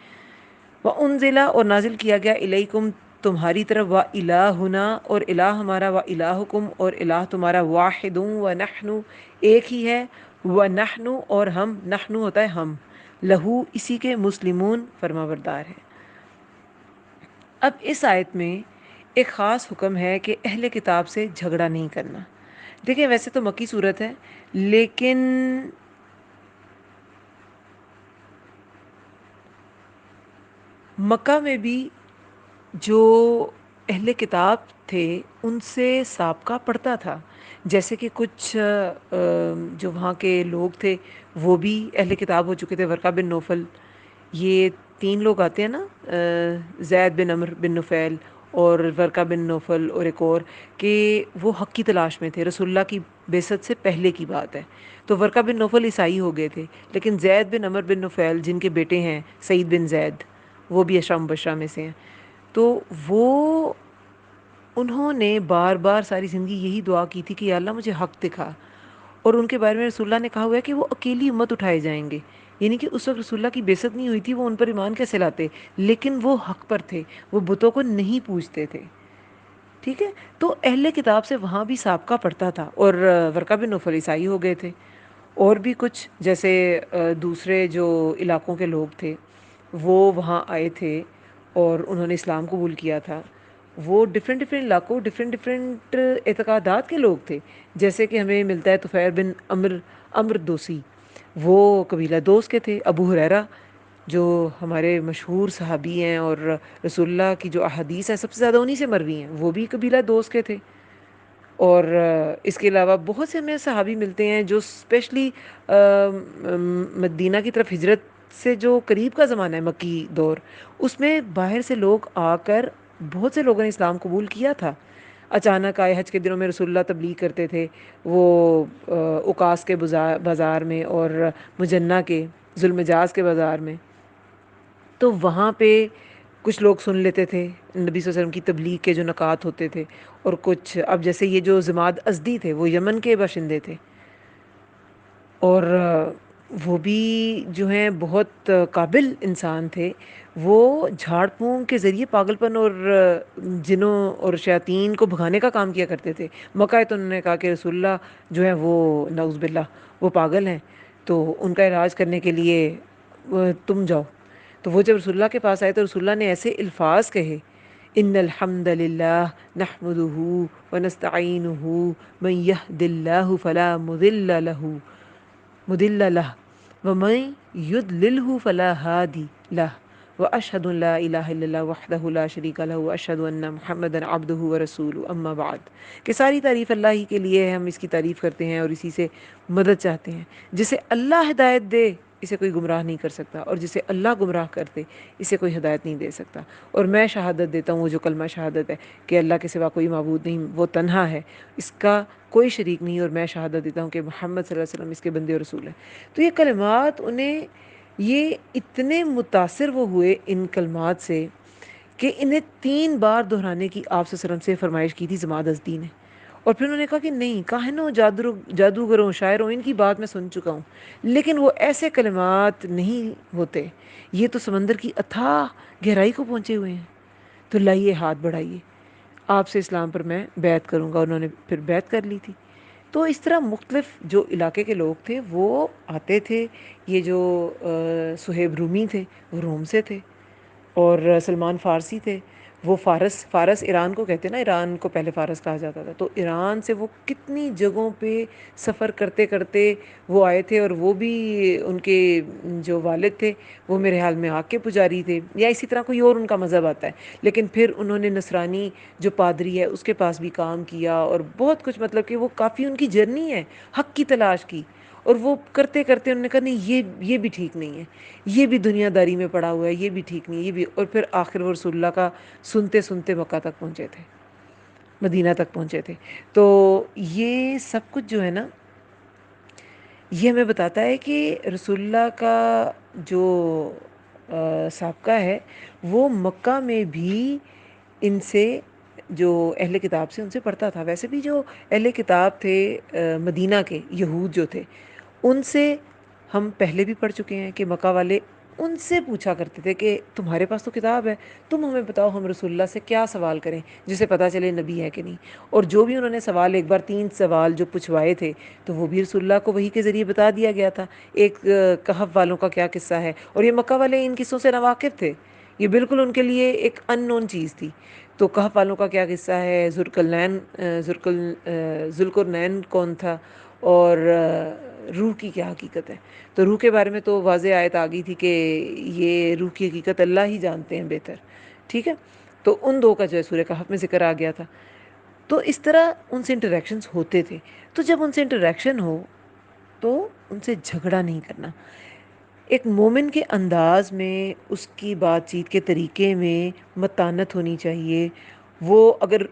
وَأُنزِلَ اور نازل کیا گیا الیکم تمہاری طرف، وَإِلَٰهُنَا اور الہ ہمارا، وَإِلَٰهُكُمْ اور الہ تمہارا، واحد وَنَحْنُ ایک ہی ہے، وَنَحْنُ اور ہم، نحن ہوتا ہے ہم، لہو اسی کے، مسلمون فرما بردار ہے. اب اس آیت میں ایک خاص حکم ہے کہ اہل کتاب سے جھگڑا نہیں کرنا. دیکھیں ویسے تو مکی صورت ہے، لیکن مکہ میں بھی جو اہل کتاب تھے ان سے سابقہ پڑتا تھا. جیسے کہ کچھ جو وہاں کے لوگ تھے وہ بھی اہل کتاب ہو چکے تھے. ورقہ بن نوفل، یہ 3 لوگ آتے ہیں نا، زید بن عمر بن نفیل اور ورقہ بن نوفل اور ایک اور، کہ وہ حق کی تلاش میں تھے. رسول اللہ کی بعثت سے پہلے کی بات ہے. تو ورقہ بن نوفل عیسائی ہو گئے تھے، لیکن زید بن عمر بن نفیل جن کے بیٹے ہیں سعید بن زید، وہ بھی اشرا مبشرہ میں سے ہیں. تو وہ انہوں نے بار بار ساری زندگی یہی دعا کی تھی کہ یا اللہ مجھے حق دکھا. اور ان کے بارے میں رسول اللہ نے کہا ہوا ہے کہ وہ اکیلی امت اٹھائے جائیں گے. یعنی کہ اس وقت رسول اللہ کی بعثت نہیں ہوئی تھی، وہ ان پر ایمان کیسے لاتے، لیکن وہ حق پر تھے، وہ بتوں کو نہیں پوجتے تھے. ٹھیک ہے، تو اہل کتاب سے وہاں بھی سابقہ پڑتا تھا. اور ورقہ بن نوفل عیسائی ہو گئے تھے. اور بھی کچھ جیسے دوسرے جو علاقوں کے لوگ تھے وہ وہاں آئے تھے اور انہوں نے اسلام قبول کیا تھا. وہ ڈفرینٹ علاقوں، ڈفرینٹ اعتقادات کے لوگ تھے. جیسے کہ ہمیں ملتا ہے طفیل بن عمر دوسی، وہ قبیلہ دوس کے تھے. ابو ہریرہ جو ہمارے مشہور صحابی ہیں اور رسول اللہ کی جو احادیث ہیں سب سے زیادہ انہی سے مروی ہیں، وہ بھی قبیلہ دوس کے تھے. اور اس کے علاوہ بہت سے ہمیں صحابی ملتے ہیں جو اسپیشلی مدینہ کی طرف ہجرت سے جو قریب کا زمانہ ہے مکی دور، اس میں باہر سے لوگ آ کر بہت سے لوگوں نے اسلام قبول کیا تھا. اچانک آئے. حج کے دنوں میں رسول اللہ تبلیغ کرتے تھے، وہ اوقاس کے بازار میں اور مجنہ کے ذوالمجاز کے بازار میں. تو وہاں پہ کچھ لوگ سن لیتے تھے نبی صلی اللہ علیہ وسلم کی تبلیغ کے جو نکات ہوتے تھے. اور کچھ اب جیسے یہ جو ضماد ازدی تھے وہ یمن کے باشندے تھے، اور وہ بھی جو ہیں بہت قابل انسان تھے. وہ جھاڑ پھونک کے ذریعے پاگل پن اور جنوں اور شیاطین کو بھگانے کا کام کیا کرتے تھے. مکہ تو انہوں نے کہا کہ رسول اللہ جو ہے وہ نعوذ باللہ وہ پاگل ہیں، تو ان کا علاج کرنے کے لیے تم جاؤ. تو وہ جب رسول اللہ کے پاس آئے تو رسول اللہ نے ایسے الفاظ کہے، ان الحمد للہ نحمده ونستعینه من یهد اللہ فلا مضل له ومن یضللہ فلا ہادی له واشهد ان لا الہ الا اللہ وحدہ لا شریک لہ واشهد ان محمدا عبدہ ورسولہ اما بعد. کہ ساری تعریف اللہ ہی کے لیے ہے، ہم اس کی تعریف کرتے ہیں اور اسی سے مدد چاہتے ہیں. جسے اللہ ہدایت دے اسے کوئی گمراہ نہیں کر سکتا، اور جسے اللہ گمراہ کر دے اسے کوئی ہدایت نہیں دے سکتا. اور میں شہادت دیتا ہوں، وہ جو کلمہ شہادت ہے کہ اللہ کے سوا کوئی معبود نہیں، وہ تنہا ہے، اس کا کوئی شریک نہیں. اور میں شہادت دیتا ہوں کہ محمد صلی اللہ علیہ وسلم اس کے بندے اور رسول ہیں. تو یہ کلمات انہیں، یہ اتنے متاثر وہ ہوئے ان کلمات سے کہ انہیں 3 بار دہرانے کی آپ صلی اللہ علیہ وسلم سے فرمائش کی تھی ضماد ازدی نے. اور پھر انہوں نے کہا کہ نہیں، کاہنوں جادوگروں شاعروں ان کی بات میں سن چکا ہوں، لیکن وہ ایسے کلمات نہیں ہوتے، یہ تو سمندر کی اتھاہ گہرائی کو پہنچے ہوئے ہیں. تو لائیے ہاتھ بڑھائیے، آپ سے اسلام پر میں بیعت کروں گا. انہوں نے پھر بیعت کر لی تھی. تو اس طرح مختلف جو علاقے کے لوگ تھے وہ آتے تھے. یہ جو صہیب رومی تھے وہ روم سے تھے، اور سلمان فارسی تھے وہ فارس ایران کو کہتے ہیں نا، ایران کو پہلے فارس کہا جاتا تھا. تو ایران سے وہ کتنی جگہوں پہ سفر کرتے کرتے وہ آئے تھے. اور وہ بھی ان کے جو والد تھے وہ میرے حال میں آگ کے پجاری تھے، یا اسی طرح کوئی اور ان کا مذہب آتا ہے. لیکن پھر انہوں نے نصرانی جو پادری ہے اس کے پاس بھی کام کیا، اور بہت کچھ، مطلب کہ وہ کافی ان کی جرنی ہے حق کی تلاش کی. اور وہ کرتے کرتے انہوں نے کہا نہیں، یہ بھی ٹھیک نہیں ہے، یہ بھی دنیا داری میں پڑا ہوا ہے، یہ بھی ٹھیک نہیں ہے، یہ بھی. اور پھر آخر وہ رسول اللہ کا سنتے سنتے مکہ تک پہنچے تھے، مدینہ تک پہنچے تھے. تو یہ سب کچھ جو ہے نا یہ ہمیں بتاتا ہے کہ رسول اللہ کا جو سابقہ ہے وہ مکہ میں بھی ان سے جو اہل کتاب سے ان سے پڑھتا تھا. ویسے بھی جو اہل کتاب تھے مدینہ کے یہود جو تھے ان سے ہم پہلے بھی پڑھ چکے ہیں کہ مکہ والے ان سے پوچھا کرتے تھے کہ تمہارے پاس تو کتاب ہے, تم ہمیں بتاؤ ہم رسول اللہ سے کیا سوال کریں جسے پتہ چلے نبی ہے کہ نہیں. اور جو بھی انہوں نے سوال ایک بار 3 سوال جو پوچھوائے تھے تو وہ بھی رسول اللہ کو وحی کے ذریعے بتا دیا گیا تھا. ایک کہف والوں کا کیا قصہ ہے, اور یہ مکہ والے ان قصوں سے ناواقف تھے, یہ بالکل ان کے لیے ایک ان نون چیز تھی. تو کہف والوں کا کیا قصہ ہے, ذوالقرنین کون تھا, اور روح کی کیا حقیقت ہے. تو روح کے بارے میں تو واضح آیت آ گئی تھی کہ یہ روح کی حقیقت اللہ ہی جانتے ہیں بہتر, ٹھیک ہے. تو ان دو کا جو ہے سورہ کہف میں ذکر آ گیا تھا. تو اس طرح ان سے انٹریکشنز ہوتے تھے. تو جب ان سے انٹریکشن ہو تو ان سے جھگڑا نہیں کرنا. ایک مومن کے انداز میں, اس کی بات چیت کے طریقے میں متانت ہونی چاہیے. وہ اگر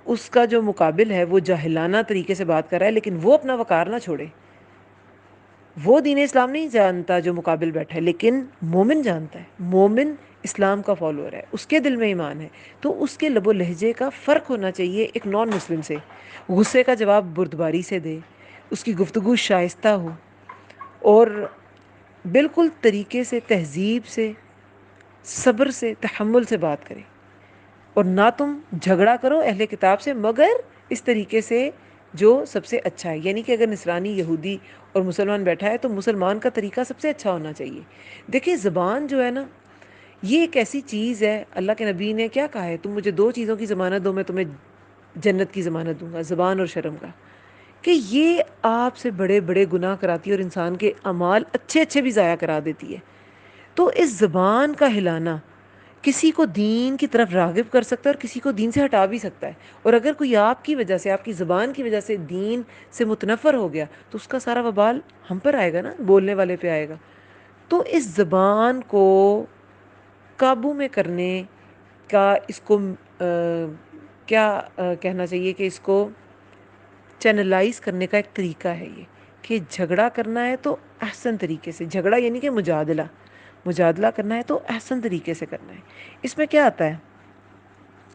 اس کا جو مقابل ہے وہ جاہلانہ طریقے سے بات کر رہا ہے لیکن وہ اپنا وقار نہ چھوڑے. وہ دین اسلام نہیں جانتا جو مقابل بیٹھا ہے, لیکن مومن جانتا ہے. مومن اسلام کا فالوور ہے, اس کے دل میں ایمان ہے, تو اس کے لب و لہجے کا فرق ہونا چاہیے ایک نان مسلم سے. غصے کا جواب بردباری سے دے, اس کی گفتگو شائستہ ہو, اور بالکل طریقے سے, تہذیب سے, صبر سے, تحمل سے بات کرے. اور نہ تم جھگڑا کرو اہل کتاب سے مگر اس طریقے سے جو سب سے اچھا ہے. یعنی کہ اگر نصرانی, یہودی اور مسلمان بیٹھا ہے تو مسلمان کا طریقہ سب سے اچھا ہونا چاہیے. دیکھیں زبان جو ہے نا, یہ ایک ایسی چیز ہے, اللہ کے نبی نے کیا کہا ہے, تم مجھے 2 چیزوں کی ضمانت دو میں تمہیں جنت کی ضمانت دوں گا, زبان اور شرم کا. کہ یہ آپ سے بڑے بڑے گناہ کراتی ہے اور انسان کے اعمال اچھے اچھے بھی ضائع کرا دیتی ہے. تو اس زبان کا ہلانا کسی کو دین کی طرف راغب کر سکتا ہے اور کسی کو دین سے ہٹا بھی سکتا ہے. اور اگر کوئی آپ کی وجہ سے, آپ کی زبان کی وجہ سے دین سے متنفر ہو گیا تو اس کا سارا وبال ہم پر آئے گا نا, بولنے والے پہ آئے گا. تو اس زبان کو قابو میں کرنے کا, اس کو کیا کہنا چاہیے کہ اس کو چینلائز کرنے کا ایک طریقہ ہے یہ, کہ جھگڑا کرنا ہے تو احسن طریقے سے جھگڑا, یعنی کہ مجادلہ کرنا ہے تو احسن طریقے سے کرنا ہے. اس میں کیا آتا ہے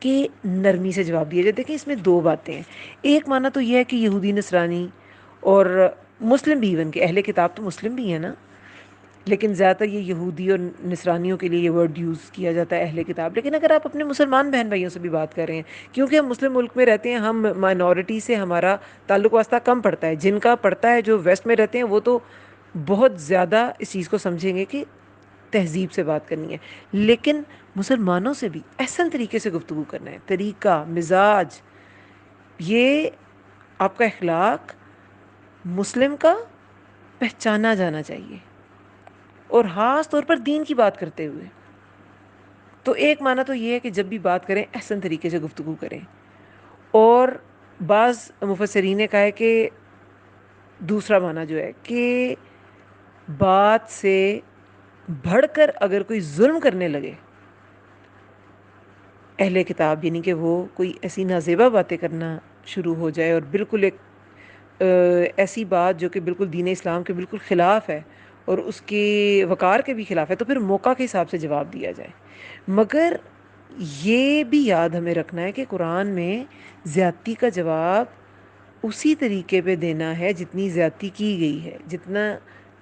کہ نرمی سے جواب دیا جائے. دیکھیں اس میں 2 باتیں ہیں. ایک معنی تو یہ ہے کہ یہودی نصرانی اور مسلم بھی, ایون کہ اہل کتاب تو مسلم بھی ہیں نا, لیکن زیادہ تر یہ یہودی اور نصرانیوں کے لیے یہ ورڈ یوز کیا جاتا ہے اہل کتاب. لیکن اگر آپ اپنے مسلمان بہن بھائیوں سے بھی بات کر رہے ہیں, کیونکہ ہم مسلم ملک میں رہتے ہیں, ہم مائنورٹی سے ہمارا تعلق واسطہ کم پڑتا ہے. جن کا پڑتا ہے جو ویسٹ میں رہتے ہیں وہ تو بہت زیادہ اس چیز کو سمجھیں گے کہ تہذیب سے بات کرنی ہے. لیکن مسلمانوں سے بھی احسن طریقے سے گفتگو کرنا ہے. طریقہ, مزاج, یہ آپ کا اخلاق مسلم کا پہچانا جانا چاہیے, اور خاص طور پر دین کی بات کرتے ہوئے. تو ایک معنی تو یہ ہے کہ جب بھی بات کریں احسن طریقے سے گفتگو کریں. اور بعض مفسرین نے کہا ہے کہ دوسرا معنی جو ہے کہ بات سے بڑھ کر اگر کوئی ظلم کرنے لگے اہل کتاب, یعنی کہ وہ کوئی ایسی نازیبہ باتیں کرنا شروع ہو جائے اور بالکل ایک ایسی بات جو کہ بالکل دین اسلام کے بالکل خلاف ہے اور اس کے وقار کے بھی خلاف ہے, تو پھر موقع کے حساب سے جواب دیا جائے. مگر یہ بھی یاد ہمیں رکھنا ہے کہ قرآن میں زیادتی کا جواب اسی طریقے پہ دینا ہے جتنی زیادتی کی گئی ہے.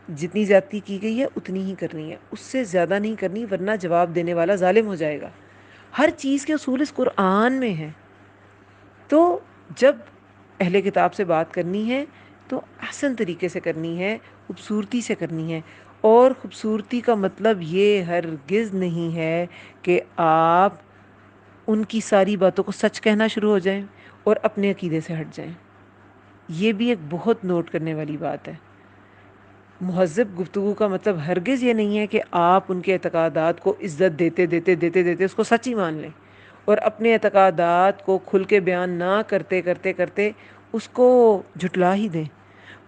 جتنی زیادتی کی گئی ہے اتنی ہی کرنی ہے, اس سے زیادہ نہیں کرنی, ورنہ جواب دینے والا ظالم ہو جائے گا. ہر چیز کے اصول اس قرآن میں ہیں. تو جب اہل کتاب سے بات کرنی ہے تو احسن طریقے سے کرنی ہے, خوبصورتی سے کرنی ہے. اور خوبصورتی کا مطلب یہ ہرگز نہیں ہے کہ آپ ان کی ساری باتوں کو سچ کہنا شروع ہو جائیں اور اپنے عقیدے سے ہٹ جائیں. یہ بھی ایک بہت نوٹ کرنے والی بات ہے. مہذب گفتگو کا مطلب ہرگز یہ نہیں ہے کہ آپ ان کے اعتقادات کو عزت دیتے دیتے دیتے دیتے اس کو سچ ہی مان لیں, اور اپنے اعتقادات کو کھل کے بیان نہ کرتے کرتے کرتے اس کو جھٹلا ہی دیں.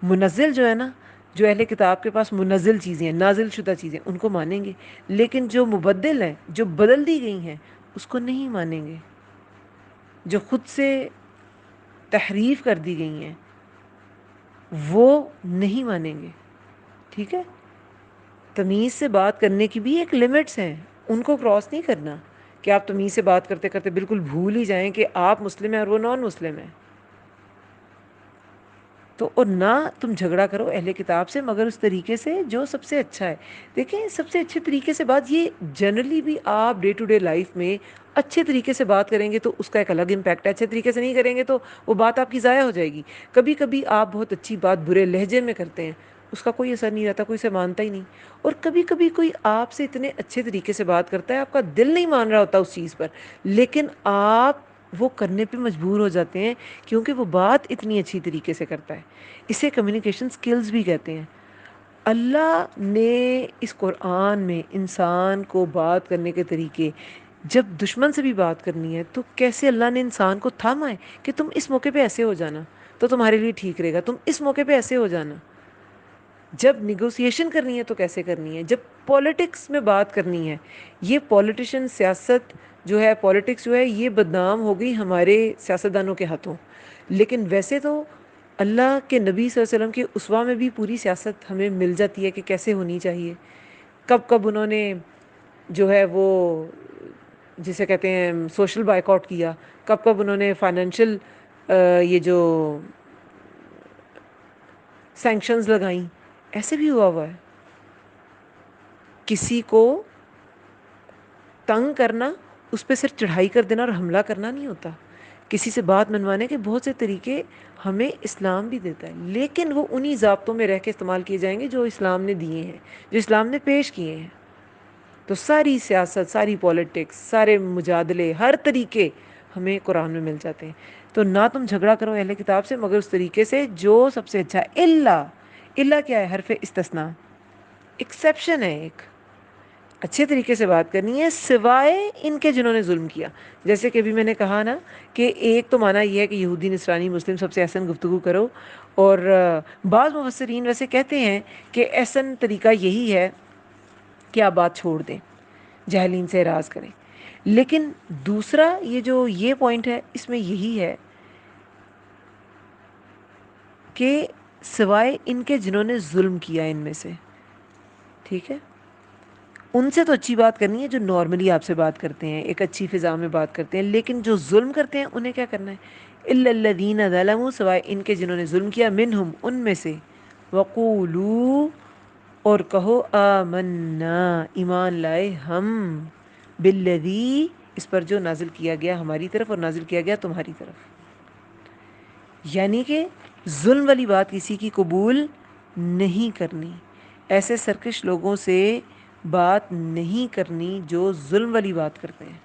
منزل جو ہے نا, جو اہل کتاب کے پاس منزل چیزیں ہیں, نازل شدہ چیزیں, ان کو مانیں گے. لیکن جو مبدل ہیں, جو بدل دی گئی ہیں, اس کو نہیں مانیں گے. جو خود سے تحریف کر دی گئی ہیں وہ نہیں مانیں گے. ٹھیک ہے. تمیز سے بات کرنے کی بھی ایک لمٹس ہیں، ان کو کراس نہیں کرنا کہ آپ تمیز سے بات کرتے کرتے بالکل بھول ہی جائیں کہ آپ مسلم ہیں اور وہ نان مسلم ہیں. تو اور نہ تم جھگڑا کرو اہل کتاب سے مگر اس طریقے سے جو سب سے اچھا ہے. دیکھیں سب سے اچھے طریقے سے بات، یہ جنرلی بھی آپ ڈے ٹو ڈے لائف میں اچھے طریقے سے بات کریں گے تو اس کا ایک الگ امپیکٹ ہے. اچھے طریقے سے نہیں کریں گے تو وہ بات آپ کی ضائع ہو جائے گی. کبھی کبھی آپ بہت اچھی بات برے لہجے میں کرتے ہیں، اس کا کوئی اثر نہیں رہتا، کوئی اسے مانتا ہی نہیں. اور کبھی کبھی کوئی آپ سے اتنے اچھے طریقے سے بات کرتا ہے، آپ کا دل نہیں مان رہا ہوتا اس چیز پر، لیکن آپ وہ کرنے پہ مجبور ہو جاتے ہیں کیونکہ وہ بات اتنی اچھی طریقے سے کرتا ہے. اسے کمیونیکیشن سکلز بھی کہتے ہیں. اللہ نے اس قرآن میں انسان کو بات کرنے کے طریقے، جب دشمن سے بھی بات کرنی ہے تو کیسے اللہ نے انسان کو تھاما ہے کہ تم اس موقع پہ ایسے ہو جانا تو تمہارے لیے ٹھیک رہے گا، تم اس موقع پہ ایسے ہو جانا. جب نیگوسیشن کرنی ہے تو کیسے کرنی ہے، جب پولیٹکس میں بات کرنی ہے. یہ پولیٹیشن سیاست جو ہے، پولیٹکس جو ہے، یہ بدنام ہو گئی ہمارے سیاستدانوں کے ہاتھوں. لیکن ویسے تو اللہ کے نبی صلی اللہ علیہ وسلم کے اسوہ میں بھی پوری سیاست ہمیں مل جاتی ہے کہ کیسے ہونی چاہیے. کب کب انہوں نے جو ہے وہ جسے کہتے ہیں سوشل بائیک آؤٹ کیا، کب کب انہوں نے فائنینشیل یہ جو سینکشنز لگائیں. ایسے بھی ہوا ہے. کسی کو تنگ کرنا، اس پہ صرف چڑھائی کر دینا اور حملہ کرنا نہیں ہوتا. کسی سے بات منوانے کے بہت سے طریقے ہمیں اسلام بھی دیتا ہے، لیکن وہ انہی ضابطوں میں رہ کے استعمال کیے جائیں گے جو اسلام نے دیے ہیں، جو اسلام نے پیش کیے ہیں. تو ساری سیاست، ساری پولیٹکس، سارے مجادلے، ہر طریقے ہمیں قرآن میں مل جاتے ہیں. تو نہ تم جھگڑا کرو اہل کتاب سے مگر اس طریقے سے جو سب سے اچھا ہے. اللہ کیا ہے؟ حرف استثناء، ایکسیپشن ہے ایک. اچھے طریقے سے بات کرنی ہے سوائے ان کے جنہوں نے ظلم کیا. جیسے کہ ابھی میں نے کہا نا کہ ایک تو معنی یہ ہے کہ یہودی نصرانی مسلم سب سے احسن گفتگو کرو، اور بعض مفسرین ویسے کہتے ہیں کہ احسن طریقہ یہی ہے کہ آپ بات چھوڑ دیں، جاہلین سے اعراض کریں. لیکن دوسرا یہ پوائنٹ ہے، اس میں یہی ہے کہ سوائے ان کے جنہوں نے ظلم کیا ان میں سے. ٹھیک ہے. ان سے تو اچھی بات کرنی ہے جو نارملی آپ سے بات کرتے ہیں، ایک اچھی فضا میں بات کرتے ہیں. لیکن جو ظلم کرتے ہیں انہیں کیا کرنا ہے؟ الا الذین ظلموا، سوائے ان کے جنہوں نے ظلم کیا، منہم ان میں سے، وقولوا اور کہو، آمنا ایمان لائے ہم، بالذی اس پر جو نازل کیا گیا ہماری طرف اور نازل کیا گیا تمہاری طرف. یعنی کہ ظلم والی بات کسی کی قبول نہیں کرنی. ایسے سرکش لوگوں سے بات نہیں کرنی جو ظلم والی بات کرتے ہیں،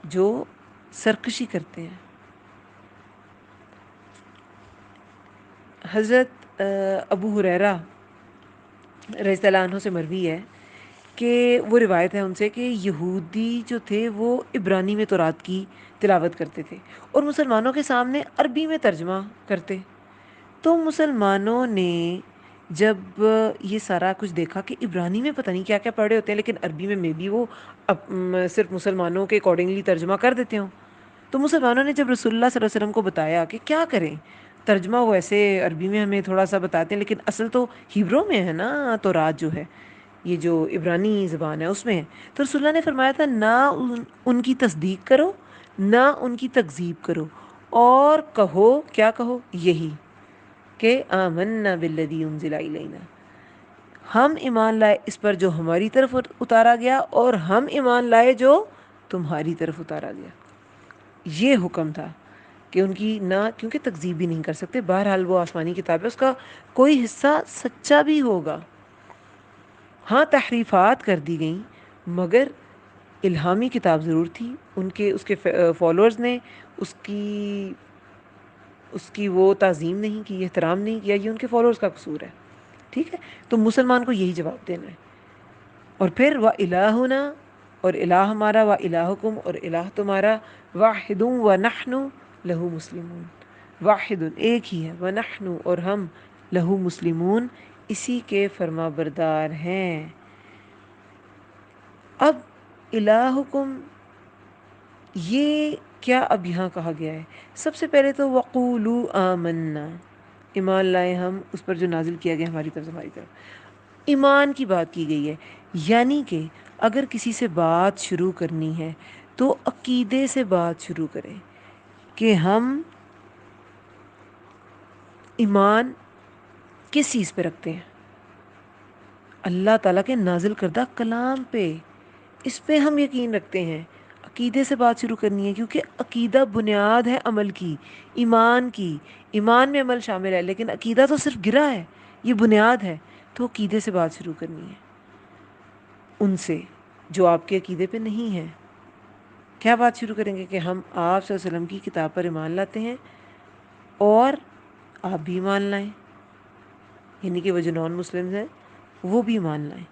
جو سرکشی کرتے ہیں. حضرت ابو ہریرہ رضی اللہ عنہ سے مروی ہے کہ وہ روایت ہے ان سے کہ یہودی جو تھے وہ عبرانی میں تورات کی تلاوت کرتے تھے اور مسلمانوں کے سامنے عربی میں ترجمہ کرتے. تو مسلمانوں نے جب یہ سارا کچھ دیکھا کہ عبرانی میں پتہ نہیں کیا کیا پڑھے ہوتے ہیں لیکن عربی میں بھی وہ صرف مسلمانوں کے اکارڈنگلی ترجمہ کر دیتے ہوں، تو مسلمانوں نے جب رسول اللہ صلی اللہ علیہ وسلم کو بتایا کہ کیا کریں، ترجمہ وہ ایسے عربی میں ہمیں تھوڑا سا بتاتے ہیں لیکن اصل تو ہیبرو میں ہے نا تورات جو ہے، یہ جو عبرانی زبان ہے اس میں ہے. تو رسول اللہ نے فرمایا تھا نہ ان کی تصدیق کرو نہ ان کی تکذیب کرو، اور کہو، کیا کہو؟ یہی کہ آمنا بالذی انزل الینا، ہم ایمان لائے اس پر جو ہماری طرف اتارا گیا اور ہم ایمان لائے جو تمہاری طرف اتارا گیا. یہ حکم تھا کہ ان کی نہ، کیونکہ تکذیب بھی نہیں کر سکتے، بہرحال وہ آسمانی کتاب ہے، اس کا کوئی حصہ سچا بھی ہوگا. ہاں تحریفات کر دی گئیں مگر الہامی کتاب ضرور تھی. اس کے فالوورز نے اس کی وہ تعظیم نہیں کی، احترام نہیں کیا، یہ ان کے فالوورز کا قصور ہے. ٹھیک ہے. تو مسلمان کو یہی جواب دینا ہے. اور پھر وَإِلَٰهُنَا، اور الہ ہمارا، وَإِلَٰهُكُمْ اور الہ تمہارا، وَاحِدٌ وَنَحْنُ لَهُ مُسْلِمُونَ، واحد ایک ہی ہے، وَنَحْنُ اور ہم، لَهُ مُسْلِمُونَ اسی کے فرما بردار ہیں. اب الہکم یہ کیا اب یہاں کہا گیا ہے؟ سب سے پہلے تو وقولوا آمنا، ایمان لائیں ہم اس پر جو نازل کیا گیا ہماری طرف سے، ہماری طرف ایمان کی بات کی گئی ہے۔ یعنی کہ اگر کسی سے بات شروع کرنی ہے تو عقیدے سے بات شروع کریں کہ ہم ایمان کس چیز پہ رکھتے ہیں، اللہ تعالیٰ کے نازل کردہ کلام پہ، اس پہ ہم یقین رکھتے ہیں۔ عقیدے سے بات شروع کرنی ہے، کیونکہ عقیدہ بنیاد ہے عمل کی، ایمان کی۔ ایمان میں عمل شامل ہے، لیکن عقیدہ تو صرف گرا ہے، یہ بنیاد ہے۔ تو عقیدے سے بات شروع کرنی ہے، ان سے جو آپ کے عقیدے پہ نہیں ہے۔ کیا بات شروع کریں گے کہ ہم آپ صلی اللہ علیہ وسلم کی کتاب پر ایمان لاتے ہیں اور آپ بھی ایمان لائیں، یعنی کہ وہ جو نان مسلمز ہیں وہ بھی ایمان لائیں۔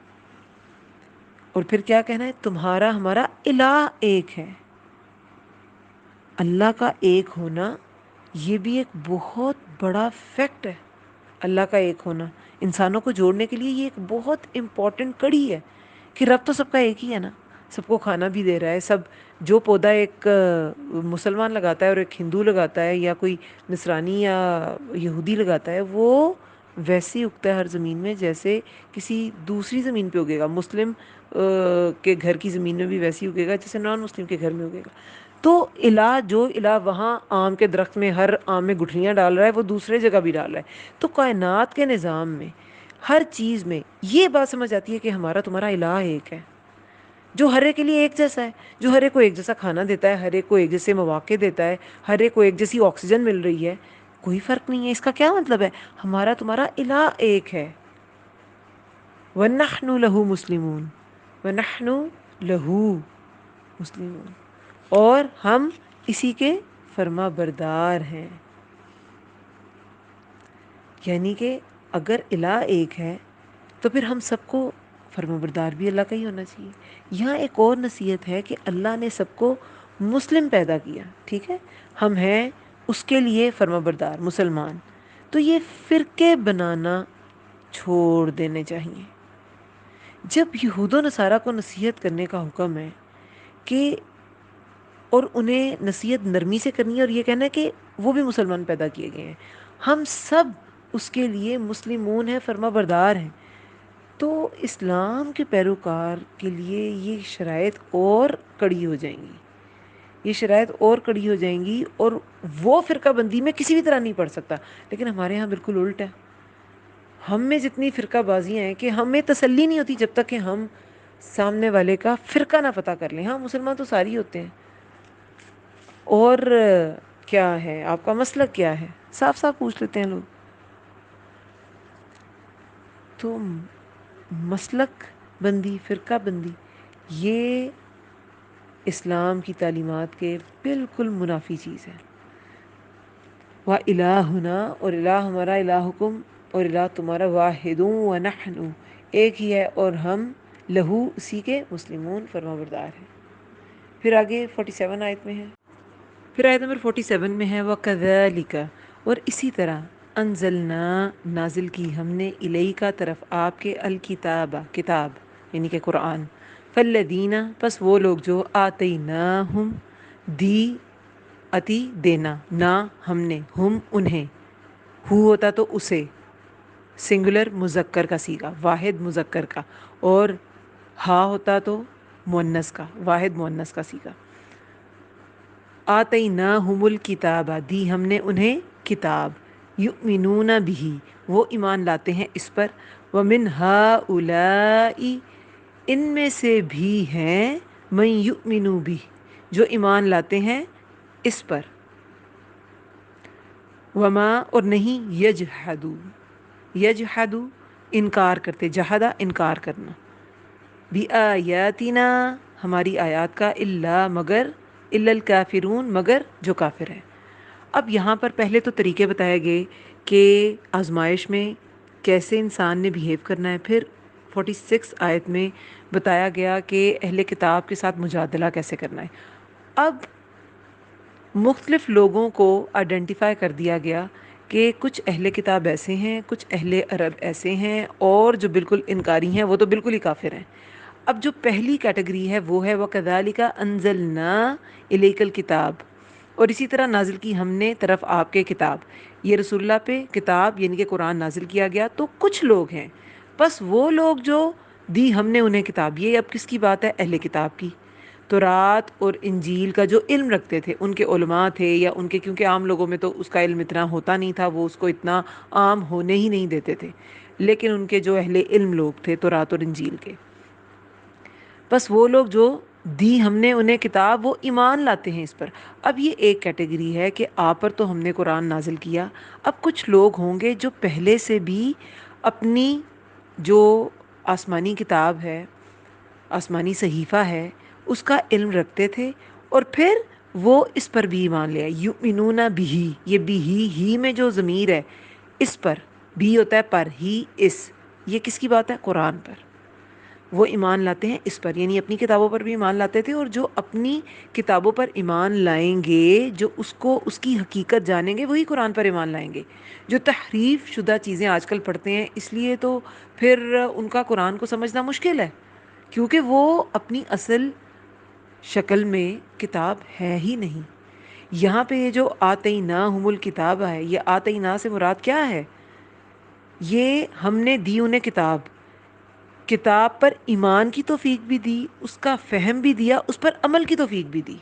اور پھر کیا کہنا ہے؟ تمہارا ہمارا الہ ایک ہے۔ اللہ کا ایک ہونا یہ بھی ایک بہت بڑا فیکٹ ہے۔ اللہ کا ایک ہونا انسانوں کو جوڑنے کے لیے یہ ایک بہت امپورٹنٹ کڑی ہے کہ رب تو سب کا ایک ہی ہے نا، سب کو کھانا بھی دے رہا ہے۔ سب جو پودا ایک مسلمان لگاتا ہے اور ایک ہندو لگاتا ہے، یا کوئی نصرانی یا یہودی لگاتا ہے، وہ ویسے ہی اگتا ہے ہر زمین میں جیسے کسی دوسری زمین پہ اگے گا۔ مسلم کے گھر کی زمین میں بھی ویسے ہی اگے گا جیسے نان مسلم کے گھر میں اگے گا۔ تو الہ جو الہ وہاں آم کے درخت میں ہر آم میں گٹھلیاں ڈال رہا ہے، وہ دوسرے جگہ بھی ڈال رہا ہے۔ تو کائنات کے نظام میں ہر چیز میں یہ بات سمجھ آتی ہے کہ ہمارا تمہارا الہ ایک ہے، جو ہر ایک کے لیے ایک جیسا ہے، جو ہر ایک کو ایک جیسا کھانا دیتا ہے، ہر ایک کو ایک جیسے مواقع دیتا ہے، ہر ایک کو ایک جیسی آکسیجن مل رہی ہے، کوئی فرق نہیں ہے۔ اس کا کیا مطلب ہے؟ ہمارا تمہارا الہ ایک ہے۔ وَنَحْنُ لَهُ مُسْلِمُونَ، وَنَحْنُ لَهُ مُسْلِمُونَ، اور ہم اسی کے فرما بردار ہیں۔ یعنی کہ اگر الہ ایک ہے تو پھر ہم سب کو فرما بردار بھی اللہ کا ہی ہونا چاہیے۔ یہاں ایک اور نصیحت ہے کہ اللہ نے سب کو مسلم پیدا کیا، ٹھیک ہے، ہم ہیں اس کے لیے فرما بردار مسلمان۔ تو یہ فرقے بنانا چھوڑ دینے چاہیے۔ جب یہود و نصارہ کو نصیحت کرنے کا حکم ہے کہ، اور انہیں نصیحت نرمی سے کرنی ہے، اور یہ کہنا ہے کہ وہ بھی مسلمان پیدا کیے گئے ہیں، ہم سب اس کے لیے مسلمون ہیں، فرما بردار ہیں، تو اسلام کے پیروکار کے لیے یہ شرائط اور کڑی ہو جائیں گی، یہ شرائط اور کڑی ہو جائیں گی، اور وہ فرقہ بندی میں کسی بھی طرح نہیں پڑ سکتا۔ لیکن ہمارے ہاں بالکل الٹ ہے۔ ہم میں جتنی فرقہ بازیاں ہیں کہ ہمیں تسلی نہیں ہوتی جب تک کہ ہم سامنے والے کا فرقہ نہ پتہ کر لیں۔ ہاں مسلمان تو ساری ہوتے ہیں، اور کیا ہے آپ کا مسلک کیا ہے، صاف صاف پوچھ لیتے ہیں لوگ۔ تو مسلک بندی، فرقہ بندی، یہ اسلام کی تعلیمات کے بالکل منافی چیز ہے۔ وَإِلَٰهُنَا، اور الہ ہمارا، الہکم، اور الہ تمہارا، واحد وَنَحْنُ، ایک ہی ہے اور ہم، لہو اسی کے، مسلمون فرما بردار ہیں۔ پھر آگے 47 آیت میں ہے، پھر آیت نمبر 47 میں ہے وَكَذَلِكَ، اور اسی طرح، انزلنا، نازل کی ہم نے، الیک طرف آپ کے، الکتاب، کتاب یعنی کہ قرآن، فالذین، پس وہ لوگ جو، آتیناہم، دی، عطی دینا، نا ہم نے، ہم انہیں، ہو ہوتا تو اسے، سنگولر مذکر کا صیغہ، واحد مذکر کا، اور ہا ہوتا تو مؤنث کا، واحد مؤنث کا صیغہ۔ آتیناہم الکتاب، دی ہم نے انہیں کتاب، یؤمنون بہ، وہ ایمان لاتے ہیں اس پر، ومن ہؤلاء، ان میں سے بھی ہیں، من یؤمن بہ، جو ایمان لاتے ہیں اس پر، وما، اور نہیں، یجحدو، یجحدو انکار کرتے، جہدہ انکار کرنا، بآیاتنا ہماری آیات کا، الا مگر، الا الکافرون مگر جو کافر ہے۔ اب یہاں پر پہلے تو طریقے بتائے گئے کہ آزمائش میں کیسے انسان نے بیہیو کرنا ہے، پھر 46 آیت میں بتایا گیا کہ اہل کتاب کے ساتھ مجادلہ کیسے کرنا ہے۔ اب مختلف لوگوں کو آئیڈینٹیفائی کر دیا گیا کہ کچھ اہل کتاب ایسے ہیں، کچھ اہل عرب ایسے ہیں، اور جو بالکل انکاری ہیں وہ تو بالکل ہی کافر ہیں۔ اب جو پہلی کیٹیگری ہے وہ ہے وَكَذَلِكَ أَنزَلْنَا إِلَيْكَ الْكِتَابَ، اور اسی طرح نازل کی ہم نے طرف آپ کے کتاب، یہ رسول اللہ پہ کتاب یعنی کہ قرآن نازل کیا گیا، تو کچھ لوگ ہیں، بس وہ لوگ جو دی ہم نے انہیں کتاب، یہ اب کس کی بات ہے؟ اہل کتاب کی۔ تورات اور انجیل کا جو علم رکھتے تھے ان کے علماء تھے، یا ان کے، کیونکہ عام لوگوں میں تو اس کا علم اتنا ہوتا نہیں تھا، وہ اس کو اتنا عام ہونے ہی نہیں دیتے تھے، لیکن ان کے جو اہل علم لوگ تھے تورات اور انجیل کے، بس وہ لوگ جو دی ہم نے انہیں کتاب، وہ ایمان لاتے ہیں اس پر۔ اب یہ ایک کیٹیگری ہے کہ آپ پر تو ہم نے قرآن نازل کیا، اب کچھ لوگ ہوں گے جو پہلے سے بھی اپنی جو آسمانی کتاب ہے، آسمانی صحیفہ ہے، اس کا علم رکھتے تھے، اور پھر وہ اس پر بھی ایمان لے آئے۔ یؤمنون بہ، یہ بہ ہی میں جو ضمیر ہے، اس پر بھی ہوتا ہے، پر ہی اس، یہ کس کی بات ہے؟ قرآن پر۔ وہ ایمان لاتے ہیں اس پر، یعنی اپنی کتابوں پر بھی ایمان لاتے تھے، اور جو اپنی کتابوں پر ایمان لائیں گے، جو اس کو، اس کی حقیقت جانیں گے، وہی قرآن پر ایمان لائیں گے۔ جو تحریف شدہ چیزیں آج کل پڑھتے ہیں، اس لیے تو پھر ان کا قرآن کو سمجھنا مشکل ہے، کیونکہ وہ اپنی اصل شکل میں کتاب ہے ہی نہیں۔ یہاں پہ یہ جو آتیناہم الکتاب ہے، یہ آتینا سے مراد کیا ہے؟ یہ ہم نے دی انہیں کتاب، کتاب پر ایمان کی توفیق بھی دی، اس کا فہم بھی دیا، اس پر عمل کی توفیق بھی دی،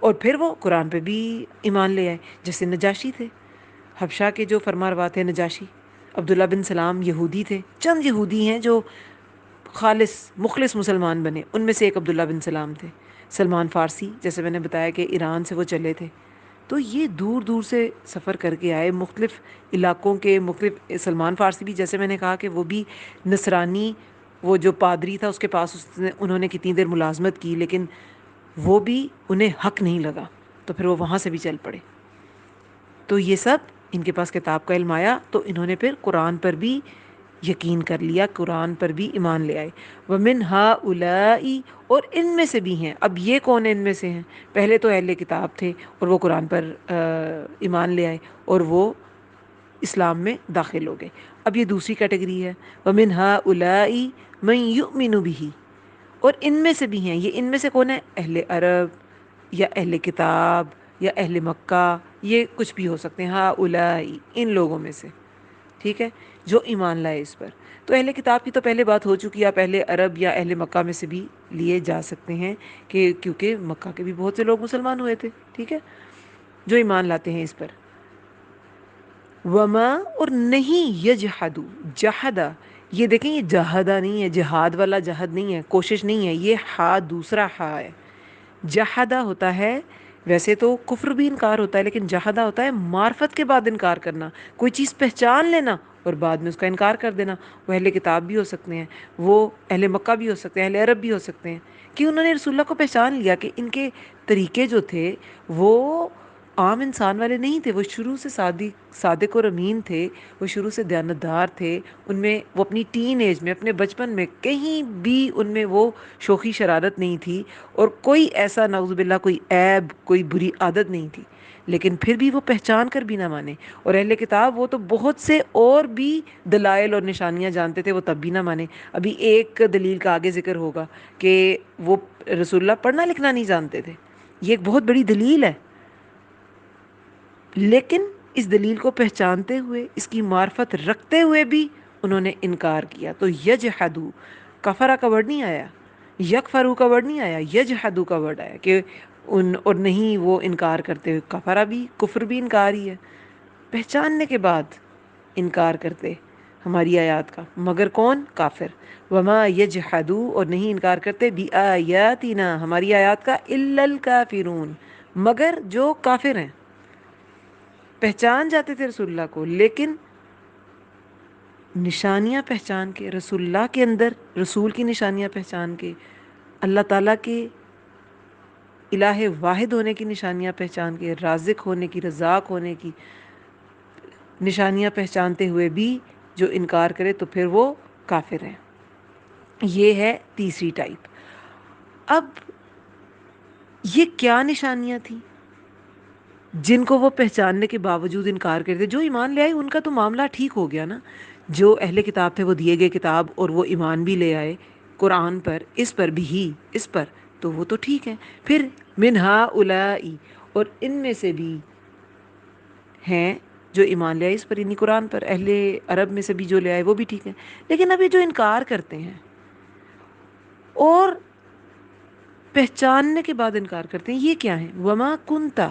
اور پھر وہ قرآن پہ بھی ایمان لے آئے۔ جیسے نجاشی تھے، حبشہ کے جو فرما روا تھے نجاشی، عبداللہ بن سلام یہودی تھے، چند یہودی ہیں جو خالص مخلص مسلمان بنے، ان میں سے ایک عبداللہ بن سلام تھے۔ سلمان فارسی، جیسے میں نے بتایا کہ ایران سے وہ چلے تھے، تو یہ دور دور سے سفر کر کے آئے، مختلف علاقوں کے مختلف۔ سلمان فارسی بھی، جیسے میں نے کہا کہ وہ بھی نصرانی، وہ جو پادری تھا اس کے پاس انہوں نے کتنی دیر ملازمت کی، لیکن وہ بھی انہیں حق نہیں لگا، تو پھر وہ وہاں سے بھی چل پڑے۔ تو یہ سب ان کے پاس کتاب کا علم آیا، تو انہوں نے پھر قرآن پر بھی یقین کر لیا، قرآن پر بھی ایمان لے آئے۔ وَمِنْ هَؤُلَاءِ، اور ان میں سے بھی ہیں۔ اب یہ کون ان میں سے ہیں؟ پہلے تو اہل کتاب تھے اور وہ قرآن پر ایمان لے آئے اور وہ اسلام میں داخل ہو گئے۔ اب یہ دوسری کیٹیگری ہے، وَمِنْ هَؤُلَاءِ مَنْ يُؤْمِنُ بِهِ، اور ان میں سے بھی ہیں۔ یہ ان میں سے کون ہے؟ اہل عرب یا اہل کتاب یا اہل مکہ، یہ کچھ بھی ہو سکتے ہیں، ہؤلائی، ان لوگوں میں سے، ٹھیک ہے، جو ایمان لائے اس پر۔ تو اہل کتاب کی تو پہلے بات ہو چکی، آپ اہل عرب یا اہل مکہ میں سے بھی لیے جا سکتے ہیں، کہ کیونکہ مکہ کے بھی بہت سے لوگ مسلمان ہوئے تھے، ٹھیک ہے، جو ایمان لاتے ہیں اس پر۔ وما، اور نہیں، یجحدو، جہدا، یہ دیکھیں یہ جہدا نہیں ہے، جہاد والا جہد نہیں ہے، کوشش نہیں ہے، یہ ہا دوسرا ہا ہے۔ جہدا ہوتا ہے، ویسے تو کفر بھی انکار ہوتا ہے، لیکن جہدا ہوتا ہے معرفت کے بعد انکار کرنا، کوئی چیز پہچان لینا اور بعد میں اس کا انکار کر دینا۔ وہ اہل کتاب بھی ہو سکتے ہیں، وہ اہل مکہ بھی ہو سکتے ہیں، اہل عرب بھی ہو سکتے ہیں، کہ انہوں نے رسول اللہ کو پہچان لیا کہ ان کے طریقے جو تھے وہ عام انسان والے نہیں تھے، وہ شروع سے صادق اور امین تھے، وہ شروع سے دیانتدار تھے، ان میں وہ اپنی ٹین ایج میں، اپنے بچپن میں کہیں بھی ان میں وہ شوخی شرارت نہیں تھی، اور کوئی ایسا نعوذ باللہ کوئی عیب، کوئی بری عادت نہیں تھی، لیکن پھر بھی وہ پہچان کر بھی نہ مانے۔ اور اہل کتاب وہ تو بہت سے اور بھی دلائل اور نشانیاں جانتے تھے، وہ تب بھی نہ مانے۔ ابھی ایک دلیل کا آگے ذکر ہوگا کہ وہ رسول اللہ پڑھنا لکھنا نہیں جانتے تھے، یہ ایک بہت بڑی دلیل ہے، لیکن اس دلیل کو پہچانتے ہوئے، اس کی معرفت رکھتے ہوئے بھی انہوں نے انکار کیا۔ تو یجحدو، کفرہ کا ورڈ نہیں آیا، یکفرو کا ورڈ نہیں آیا، یجحدو کا ورڈ آیا، کہ اور نہیں وہ انکار کرتے ہوئے، کفرہ بھی، کفر بھی انکار ہی ہے، پہچاننے کے بعد انکار کرتے ہماری آیات کا، مگر کون؟ کافر۔ وما یجحدو، اور نہیں انکار کرتے، بآیاتنا، ہماری آیات کا، الا الکافرون، مگر جو کافر ہیں۔ پہچان جاتے تھے رسول اللہ کو، لیکن نشانیاں پہچان کے، رسول اللہ کے اندر رسول کی نشانیاں پہچان کے، اللہ تعالیٰ کے الہ واحد ہونے کی نشانیاں پہچان کے، رازق ہونے کی، رزاق ہونے کی نشانیاں پہچانتے ہوئے بھی جو انکار کرے تو پھر وہ کافر ہیں۔ یہ ہے تیسری ٹائپ۔ اب یہ کیا نشانیاں تھیں جن کو وہ پہچاننے کے باوجود انکار کرتے؟ جو ایمان لے آئے ان کا تو معاملہ ٹھیک ہو گیا نا، جو اہل کتاب تھے وہ دیے گئے کتاب اور وہ ایمان بھی لے آئے قرآن پر، اس پر بھی ہی، اس پر، تو وہ تو ٹھیک ہے۔ پھر من ہؤلاء، اور ان میں سے بھی ہیں جو ایمان لے آئے اس پر، یعنی قرآن پر، اہل عرب میں سے بھی جو لے آئے وہ بھی ٹھیک ہے، لیکن ابھی جو انکار کرتے ہیں اور پہچاننے کے بعد انکار کرتے ہیں، یہ کیا ہے؟ وما کنتا،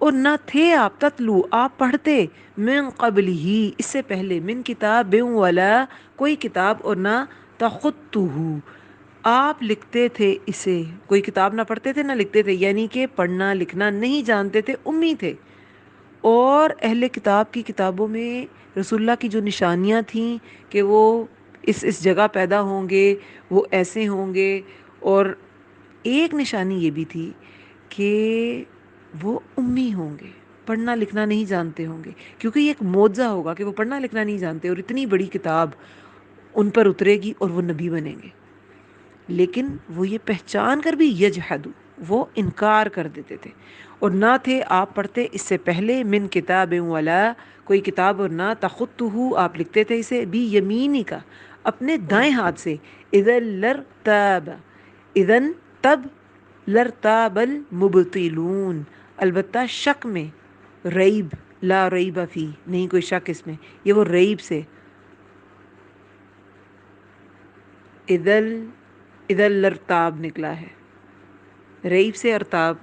اور نہ تھے آپ، تتلو آپ پڑھتے، من قبل ہی اس سے پہلے، من کتاب ولا کوئی کتاب، اور نہ تخطہ آپ لکھتے تھے اسے، کوئی کتاب نہ پڑھتے تھے نہ لکھتے تھے، یعنی کہ پڑھنا لکھنا نہیں جانتے تھے، امی تھے۔ اور اہل کتاب کی کتابوں میں رسول اللہ کی جو نشانیاں تھیں کہ وہ اس جگہ پیدا ہوں گے، وہ ایسے ہوں گے، اور ایک نشانی یہ بھی تھی کہ وہ امی ہوں گے، پڑھنا لکھنا نہیں جانتے ہوں گے، کیونکہ یہ ایک معجزہ ہوگا کہ وہ پڑھنا لکھنا نہیں جانتے اور اتنی بڑی کتاب ان پر اترے گی اور وہ نبی بنیں گے، لیکن وہ یہ پہچان کر بھی یجحدو وہ انکار کر دیتے تھے۔ اور نہ تھے آپ پڑھتے اس سے پہلے، من کتاب ولا کوئی کتاب، اور نہ تخطہ آپ لکھتے تھے اسے، بھی یمینی کا اپنے دائیں ہاتھ سے، اذن لرتاب اذن تب لرتاب المبطلون البتہ شک میں، ریب لا ریب فی نہیں کوئی شک اس میں، یہ وہ ریب سے، اذن لرتاب نکلا ہے، ریب سے ارتاب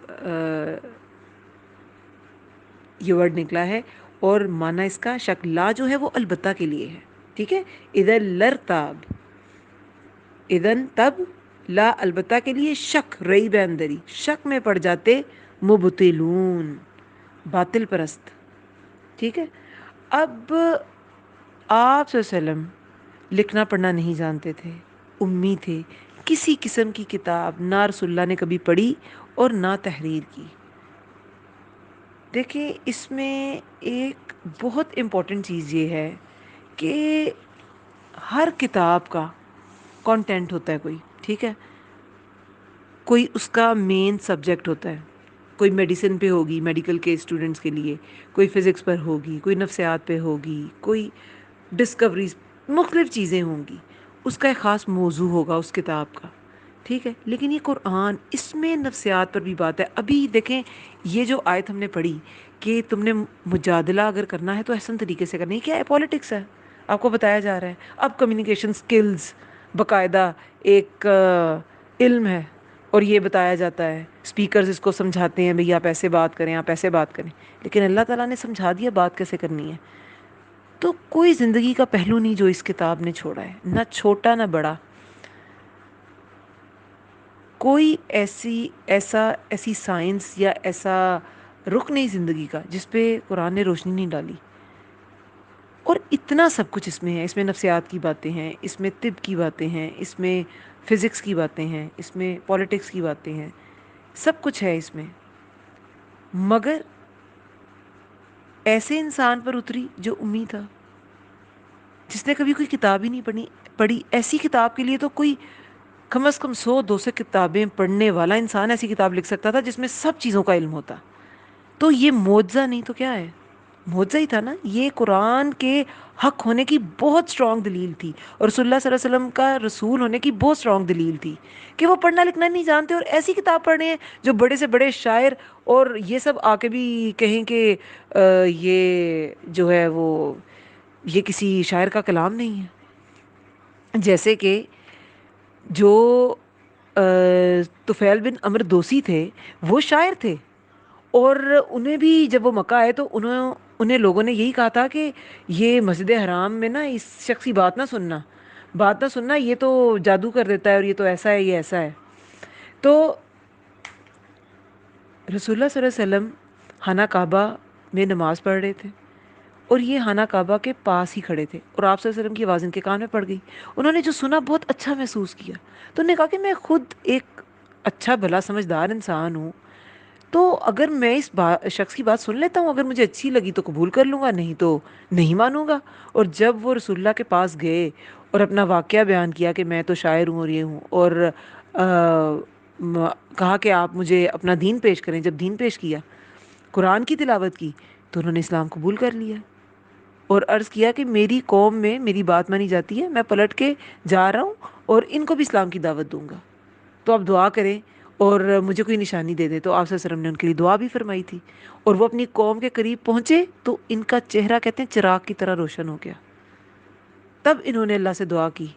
یہ ورڈ نکلا ہے، اور معنی اس کا شک، لا جو ہے وہ البتہ کے لیے ہے، ٹھیک ہے، اذن لرتاب اذن تب، لا البتہ کے لیے، شک ریب اندری شک میں پڑ جاتے، مبطلون باطل پرست، ٹھیک ہے۔ اب آپ صلی اللہ علیہ وسلم لکھنا پڑھنا نہیں جانتے تھے، امی تھے، کسی قسم کی کتاب نہ رسول اللہ نے کبھی پڑھی اور نہ تحریر کی۔ دیکھیں اس میں ایک بہت امپورٹنٹ چیز یہ ہے کہ ہر کتاب کا کانٹینٹ ہوتا ہے کوئی، ٹھیک ہے، کوئی اس کا مین سبجیکٹ ہوتا ہے، کوئی میڈیسن پہ ہوگی میڈیکل کے اسٹوڈنٹس کے لیے، کوئی فزکس پر ہوگی، کوئی نفسیات پہ ہوگی، کوئی ڈسکوریز، مختلف چیزیں ہوں گی، اس کا ایک خاص موضوع ہوگا اس کتاب کا، ٹھیک ہے۔ لیکن یہ قرآن، اس میں نفسیات پر بھی بات ہے۔ ابھی دیکھیں یہ جو آیت ہم نے پڑھی کہ تم نے مجادلہ اگر کرنا ہے تو احسن طریقے سے کرنا ہے، کیا ہے؟ پولیٹکس ہے، آپ کو بتایا جا رہا ہے۔ اب کمیونیکیشن سکلز باقاعدہ ایک علم ہے، اور یہ بتایا جاتا ہے، اسپیکرز اس کو سمجھاتے ہیں، بھئی آپ ایسے بات کریں، آپ ایسے بات کریں، لیکن اللہ تعالیٰ نے سمجھا دیا بات کیسے کرنی ہے۔ تو کوئی زندگی کا پہلو نہیں جو اس کتاب نے چھوڑا ہے، نہ چھوٹا نہ بڑا، کوئی ایسی سائنس یا ایسا رخ نہیں زندگی کا جس پہ قرآن نے روشنی نہیں ڈالی۔ اور اتنا سب کچھ اس میں ہے، اس میں نفسیات کی باتیں ہیں، اس میں طب کی باتیں ہیں، اس میں فزکس کی باتیں ہیں، اس میں پولیٹکس کی باتیں ہیں، سب کچھ ہے اس میں، مگر ایسے انسان پر اتری جو امی تھا، جس نے کبھی کوئی کتاب ہی نہیں پڑھی۔ ایسی کتاب کے لیے تو کوئی کم از کم 100-200 کتابیں پڑھنے والا انسان ایسی کتاب لکھ سکتا تھا جس میں سب چیزوں کا علم ہوتا۔ تو یہ معجزہ نہیں تو کیا ہے؟ معجزہ ہی تھا نا۔ یہ قرآن کے حق ہونے کی بہت اسٹرانگ دلیل تھی، اور رسول اللہ صلی اللہ علیہ وسلم کا رسول ہونے کی بہت اسٹرانگ دلیل تھی کہ وہ پڑھنا لکھنا نہیں جانتے اور ایسی کتاب پڑھ رہے ہیں جو بڑے سے بڑے شاعر اور یہ سب آ کے بھی کہیں کہ یہ جو ہے وہ یہ کسی شاعر کا کلام نہیں ہے۔ جیسے کہ جو طفیل بن عمرو دوسی تھے، وہ شاعر تھے، اور انہیں بھی جب وہ مکہ آئے تو انہیں لوگوں نے یہی کہا تھا کہ یہ مسجد حرام میں نا اس شخص کی بات نہ سننا، یہ تو جادو کر دیتا ہے، اور یہ تو ایسا ہے، یہ ایسا ہے۔ تو رسول اللہ صلی اللہ علیہ وسلم خانہ کعبہ میں نماز پڑھ رہے تھے، اور یہ خانہ کعبہ کے پاس ہی کھڑے تھے، اور آپ صلی اللہ علیہ وسلم کی آواز ان کے کان میں پڑ گئی۔ انہوں نے جو سنا بہت اچھا محسوس کیا، تو انہوں نے کہا کہ میں خود ایک اچھا بھلا سمجھدار انسان ہوں، تو اگر میں اس شخص کی بات سن لیتا ہوں، اگر مجھے اچھی لگی تو قبول کر لوں گا، نہیں تو نہیں مانوں گا۔ اور جب وہ رسول اللہ کے پاس گئے اور اپنا واقعہ بیان کیا کہ میں تو شاعر ہوں اور یہ ہوں، اور کہا کہ آپ مجھے اپنا دین پیش کریں، جب دین پیش کیا، قرآن کی تلاوت کی، تو انہوں نے اسلام قبول کر لیا، اور عرض کیا کہ میری قوم میں میری بات مانی جاتی ہے، میں پلٹ کے جا رہا ہوں اور ان کو بھی اسلام کی دعوت دوں گا، تو آپ دعا کریں۔ اور مجھے کوئی نشانی دے دے، تو آپ صلی اللہ علیہ وسلم نے ان کے لیے دعا بھی فرمائی تھی، اور وہ اپنی قوم کے قریب پہنچے تو ان کا چہرہ کہتے ہیں چراغ کی طرح روشن ہو گیا۔ تب انہوں نے اللہ سے دعا کی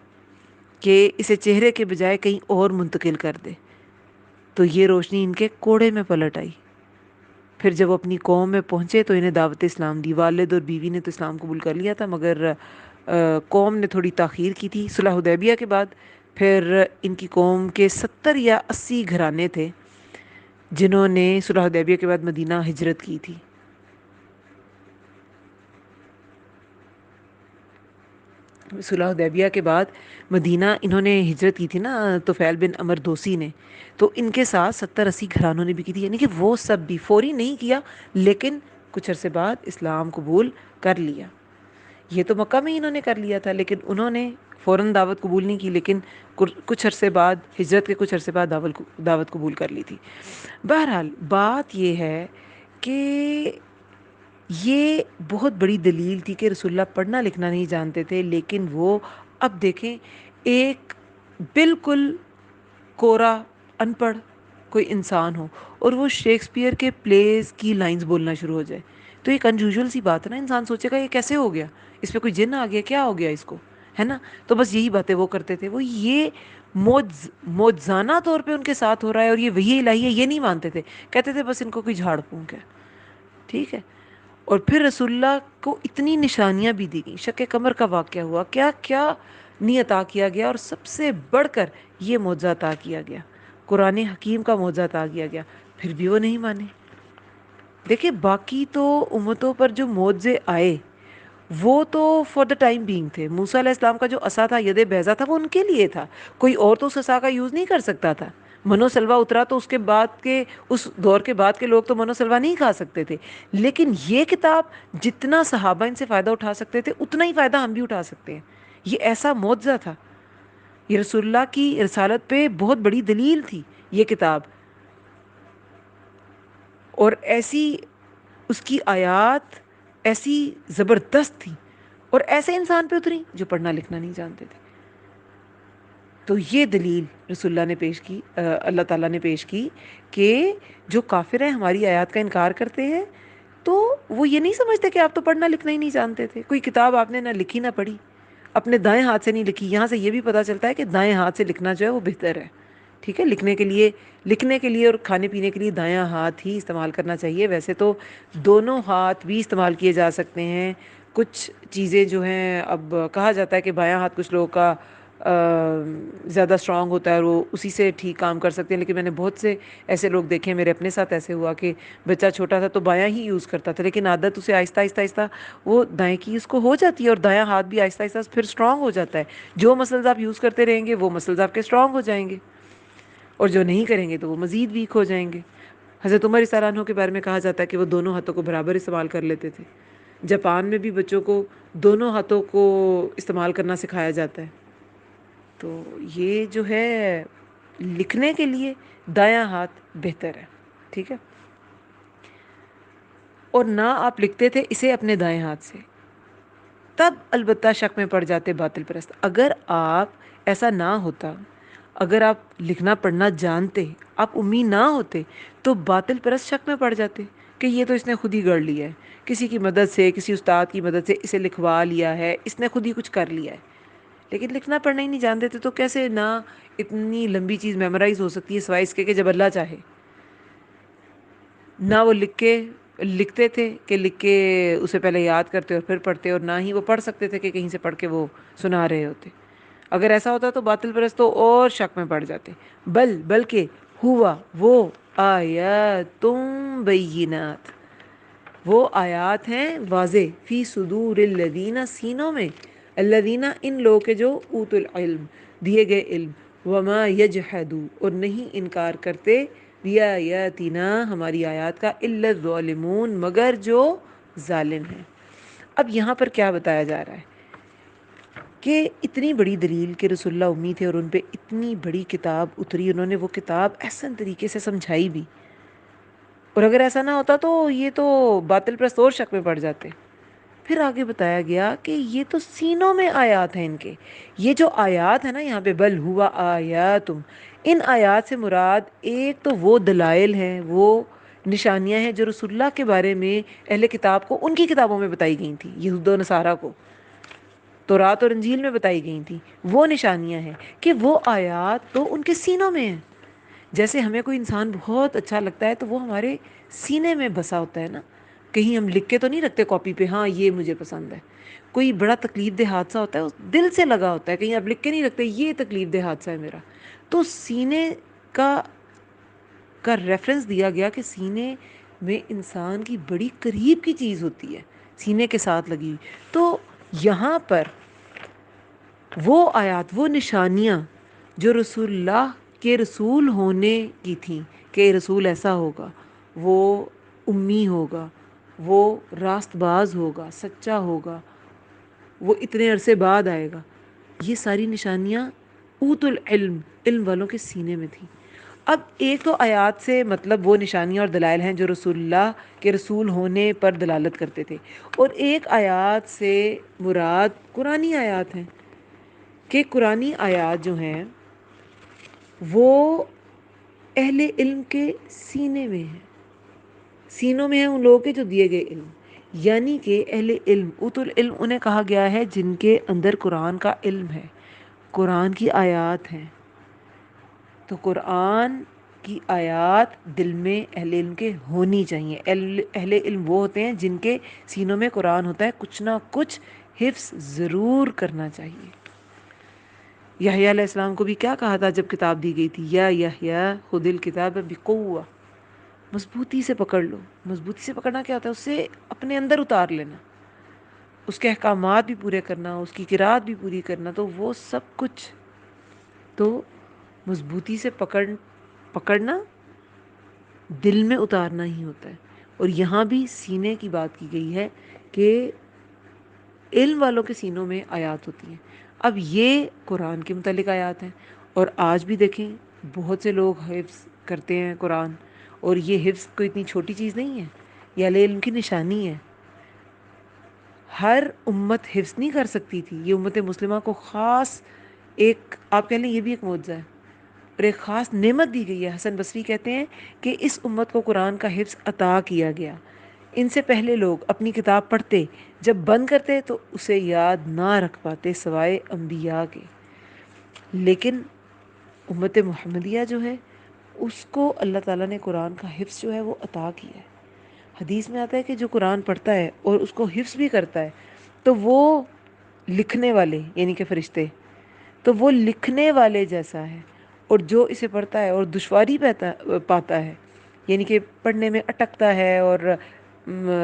کہ اسے چہرے کے بجائے کہیں اور منتقل کر دے، تو یہ روشنی ان کے کوڑے میں پلٹ آئی۔ پھر جب وہ اپنی قوم میں پہنچے تو انہیں دعوت اسلام دی۔ والد اور بیوی نے تو اسلام قبول کر لیا تھا، مگر قوم نے تھوڑی تاخیر کی تھی۔ صلح حدیبیہ کے بعد پھر ان کی قوم کے 70 یا 80 گھرانے تھے جنہوں نے صلح حدیبیہ کے بعد مدینہ ہجرت کی تھی۔ صلح حدیبیہ کے بعد مدینہ انہوں نے ہجرت کی تھی نا، طفیل بن عمر دوسی نے، تو ان کے ساتھ 70-80 گھرانوں نے بھی کی تھی، یعنی کہ وہ سب بھی فوری نہیں کیا، لیکن کچھ عرصے بعد اسلام قبول کر لیا۔ یہ تو مکہ میں ہی انہوں نے کر لیا تھا، لیکن انہوں نے فوراً دعوت قبول نہیں کی، لیکن کچھ عرصے بعد، ہجرت کے کچھ عرصے بعد دعوت قبول کر لی تھی۔ بہرحال بات یہ ہے کہ یہ بہت بڑی دلیل تھی کہ رسول اللہ پڑھنا لکھنا نہیں جانتے تھے، لیکن وہ اب دیکھیں ایک بالکل کورا ان پڑھ کوئی انسان ہو اور وہ شیکسپیئر کے پلیز کی لائنز بولنا شروع ہو جائے، تو ایک انیوژول سی بات ہے نا، انسان سوچے گا یہ کیسے ہو گیا، اس پہ کوئی جن آ گیا، کیا ہو گیا اس کو، ہے نا؟ تو بس یہی باتیں وہ کرتے تھے، وہ یہ موجزانہ طور پہ ان کے ساتھ ہو رہا ہے اور یہ وحی الہی ہے یہ نہیں مانتے تھے، کہتے تھے بس ان کو کوئی جھاڑ پھونک ہے، ٹھیک ہے؟ اور پھر رسول اللہ کو اتنی نشانیاں بھی دی گئیں، شق قمر کا واقعہ ہوا، کیا کیا نہیں عطا کیا گیا، اور سب سے بڑھ کر یہ معجزہ عطا کیا گیا، قرآن حکیم کا معجزہ عطا کیا گیا، پھر بھی وہ نہیں مانے۔ دیکھیں باقی تو امتوں پر جو معجزے آئے وہ تو فار دا ٹائم بینگ تھے۔ موسیٰ علیہ السلام کا جو عصا تھا، ید بیضا تھا، وہ ان کے لیے تھا، کوئی اور تو اس عصا کا یوز نہیں کر سکتا تھا۔ منو سلوا اترا تو اس کے بعد کے، اس دور کے بعد کے لوگ تو منو سلوا نہیں کھا سکتے تھے، لیکن یہ کتاب جتنا صحابہ ان سے فائدہ اٹھا سکتے تھے اتنا ہی فائدہ ہم بھی اٹھا سکتے ہیں۔ یہ ایسا معجزہ تھا، یہ رسول اللہ کی رسالت پہ بہت بڑی دلیل تھی یہ کتاب، اور ایسی اس کی آیات ایسی زبردست تھی اور ایسے انسان پہ اتری جو پڑھنا لکھنا نہیں جانتے تھے۔ تو یہ دلیل رسول اللہ نے پیش کی، اللہ تعالیٰ نے پیش کی کہ جو کافر ہیں ہماری آیات کا انکار کرتے ہیں تو وہ یہ نہیں سمجھتے کہ آپ تو پڑھنا لکھنا ہی نہیں جانتے تھے، کوئی کتاب آپ نے نہ لکھی نہ پڑھی، اپنے دائیں ہاتھ سے نہیں لکھی۔ یہاں سے یہ بھی پتہ چلتا ہے کہ دائیں ہاتھ سے لکھنا جو ہے وہ بہتر ہے، ٹھیک ہے؟ لکھنے کے لیے اور کھانے پینے کے لیے دایاں ہاتھ ہی استعمال کرنا چاہیے، ویسے تو دونوں ہاتھ بھی استعمال کیے جا سکتے ہیں۔ کچھ چیزیں جو ہیں، اب کہا جاتا ہے کہ بایاں ہاتھ کچھ لوگوں کا زیادہ اسٹرانگ ہوتا ہے اور وہ اسی سے ٹھیک کام کر سکتے ہیں، لیکن میں نے بہت سے ایسے لوگ دیکھے ہیں، میرے اپنے ساتھ ایسے ہوا کہ بچہ چھوٹا تھا تو بایاں ہی یوز کرتا تھا، لیکن عادت اسے آہستہ آہستہ آہستہ وہ دائیں کی اس کو ہو جاتی ہے، اور دایاں ہاتھ بھی آہستہ آہستہ پھر اسٹرانگ ہو جاتا ہے۔ جو مسلز آپ یوز کرتے رہیں گے وہ مسلز آپ کے اسٹرانگ ہو جائیں گے، اور جو نہیں کریں گے تو وہ مزید ویک ہو جائیں گے۔ حضرت عمر رضی اللہ عنہ کے بارے میں کہا جاتا ہے کہ وہ دونوں ہاتھوں کو برابر استعمال کر لیتے تھے۔ جاپان میں بھی بچوں کو دونوں ہاتھوں کو استعمال کرنا سکھایا جاتا ہے۔ تو یہ جو ہے لکھنے کے لیے دایاں ہاتھ بہتر ہے، ٹھیک ہے؟ اور نہ آپ لکھتے تھے اسے اپنے دائیں ہاتھ سے، تب البتہ شک میں پڑ جاتے باطل پرست۔ اگر آپ ایسا نہ ہوتا، اگر آپ لکھنا پڑھنا جانتے، آپ امی نہ ہوتے، تو باطل پرست شک میں پڑ جاتے کہ یہ تو اس نے خود ہی گڑھ لیا ہے، کسی کی مدد سے، کسی استاد کی مدد سے اسے لکھوا لیا ہے، اس نے خود ہی کچھ کر لیا ہے۔ لیکن لکھنا پڑھنا ہی نہیں جانتے تھے تو کیسے نہ اتنی لمبی چیز میمورائز ہو سکتی ہے، سوائے اس کے کہ جب اللہ چاہے۔ نہ وہ لکھتے تھے کہ لکھ کے اسے پہلے یاد کرتے اور پھر پڑھتے، اور نہ ہی وہ پڑھ سکتے تھے کہ کہیں سے پڑھ کے وہ سنا رہے ہوتے۔ اگر ایسا ہوتا تو باطل پرست تو اور شک میں پڑ جاتے۔ بلکہ ہوا وہ آیاتم بینات، وہ آیات ہیں واضح، فی صدور الذین، سینوں میں، الذین ان لوگوں کے جو اوتوا العلم، دیے گئے علم، وما یجحدوا، اور نہیں انکار کرتے، بیااتنا، ہماری آیات کا، الا الظالمون، مگر جو ظالم ہیں۔ اب یہاں پر کیا بتایا جا رہا ہے کہ اتنی بڑی دلیل کہ رسول اللہ امی تھے اور ان پہ اتنی بڑی کتاب اتری، انہوں نے وہ کتاب احسن طریقے سے سمجھائی بھی، اور اگر ایسا نہ ہوتا تو یہ تو باطل پرست اور شک میں پڑ جاتے۔ پھر آگے بتایا گیا کہ یہ تو سینوں میں آیات ہیں ان کے، یہ جو آیات ہے نا یہاں پہ بل ہوا آیاتم، ان آیات سے مراد ایک تو وہ دلائل ہیں، وہ نشانیاں ہیں جو رسول اللہ کے بارے میں اہل کتاب کو ان کی کتابوں میں بتائی گئی تھیں، یہود و نصارہ کو تورات اور انجیل میں بتائی گئی تھیں۔ وہ نشانیاں ہیں کہ وہ آیات تو ان کے سینوں میں ہیں۔ جیسے ہمیں کوئی انسان بہت اچھا لگتا ہے تو وہ ہمارے سینے میں بسا ہوتا ہے نا، کہیں ہم لکھ کے تو نہیں رکھتے کاپی پہ ہاں یہ مجھے پسند ہے۔ کوئی بڑا تکلیف دہ حادثہ ہوتا ہے اس دل سے لگا ہوتا ہے، کہیں آپ لکھ کے نہیں رکھتے یہ تکلیف دہ حادثہ ہے میرا۔ تو سینے کا ریفرنس دیا گیا کہ سینے میں انسان کی بڑی قریب کی چیز ہوتی ہے، سینے کے ساتھ لگی ہوئی۔ تو یہاں پر وہ آیات، وہ نشانیاں جو رسول اللہ کے رسول ہونے کی تھیں کہ رسول ایسا ہوگا، وہ امی ہوگا، وہ راست باز ہوگا، سچا ہوگا، وہ اتنے عرصے بعد آئے گا، یہ ساری نشانیاں اوت العلم، علم والوں کے سینے میں تھیں۔ اب ایک تو آیات سے مطلب وہ نشانیاں اور دلائل ہیں جو رسول اللہ کے رسول ہونے پر دلالت کرتے تھے، اور ایک آیات سے مراد قرآنی آیات ہیں کہ قرآنی آیات جو ہیں وہ اہل علم کے سینے میں ہیں، سینوں میں ہیں ان لوگوں کے جو دیے گئے علم، یعنی کہ اہل علم، اوت العلم انہیں کہا گیا ہے جن کے اندر قرآن کا علم ہے، قرآن کی آیات ہیں۔ تو قرآن کی آیات دل میں اہل علم کے ہونی چاہیے۔ اہل علم وہ ہوتے ہیں جن کے سینوں میں قرآن ہوتا ہے، کچھ نہ کچھ حفظ ضرور کرنا چاہیے۔ یحییٰ علیہ السلام کو بھی کیا کہا تھا جب کتاب دی گئی تھی؟ یا یحییٰ خذ الکتاب بقوہ، مضبوطی سے پکڑ لو۔ مضبوطی سے پکڑنا کیا ہوتا ہے؟ اسے اپنے اندر اتار لینا، اس کے احکامات بھی پورے کرنا، اس کی قرات بھی پوری کرنا، تو وہ سب کچھ تو مضبوطی سے پکڑنا، دل میں اتارنا ہی ہوتا ہے۔ اور یہاں بھی سینے کی بات کی گئی ہے کہ علم والوں کے سینوں میں آیات ہوتی ہیں۔ اب یہ قرآن کے متعلق آیات ہیں، اور آج بھی دیکھیں بہت سے لوگ حفظ کرتے ہیں قرآن، اور یہ حفظ کوئی اتنی چھوٹی چیز نہیں ہے، یہ اہل علم کی نشانی ہے۔ ہر امت حفظ نہیں کر سکتی تھی، یہ امت مسلمہ کو خاص ایک، آپ کہہ لیں یہ بھی ایک معجزہ ہے اور ایک خاص نعمت دی گئی ہے۔ حسن بصری کہتے ہیں کہ اس امت کو قرآن کا حفظ عطا کیا گیا۔ ان سے پہلے لوگ اپنی کتاب پڑھتے، جب بند کرتے تو اسے یاد نہ رکھ پاتے سوائے انبیاء کے، لیکن امت محمدیہ جو ہے اس کو اللہ تعالیٰ نے قرآن کا حفظ جو ہے وہ عطا کیا ہے۔ حدیث میں آتا ہے کہ جو قرآن پڑھتا ہے اور اس کو حفظ بھی کرتا ہے تو وہ لکھنے والے یعنی کہ فرشتے، تو وہ لکھنے والے جیسا ہے، اور جو اسے پڑھتا ہے اور دشواری پاتا ہے، یعنی کہ پڑھنے میں اٹکتا ہے اور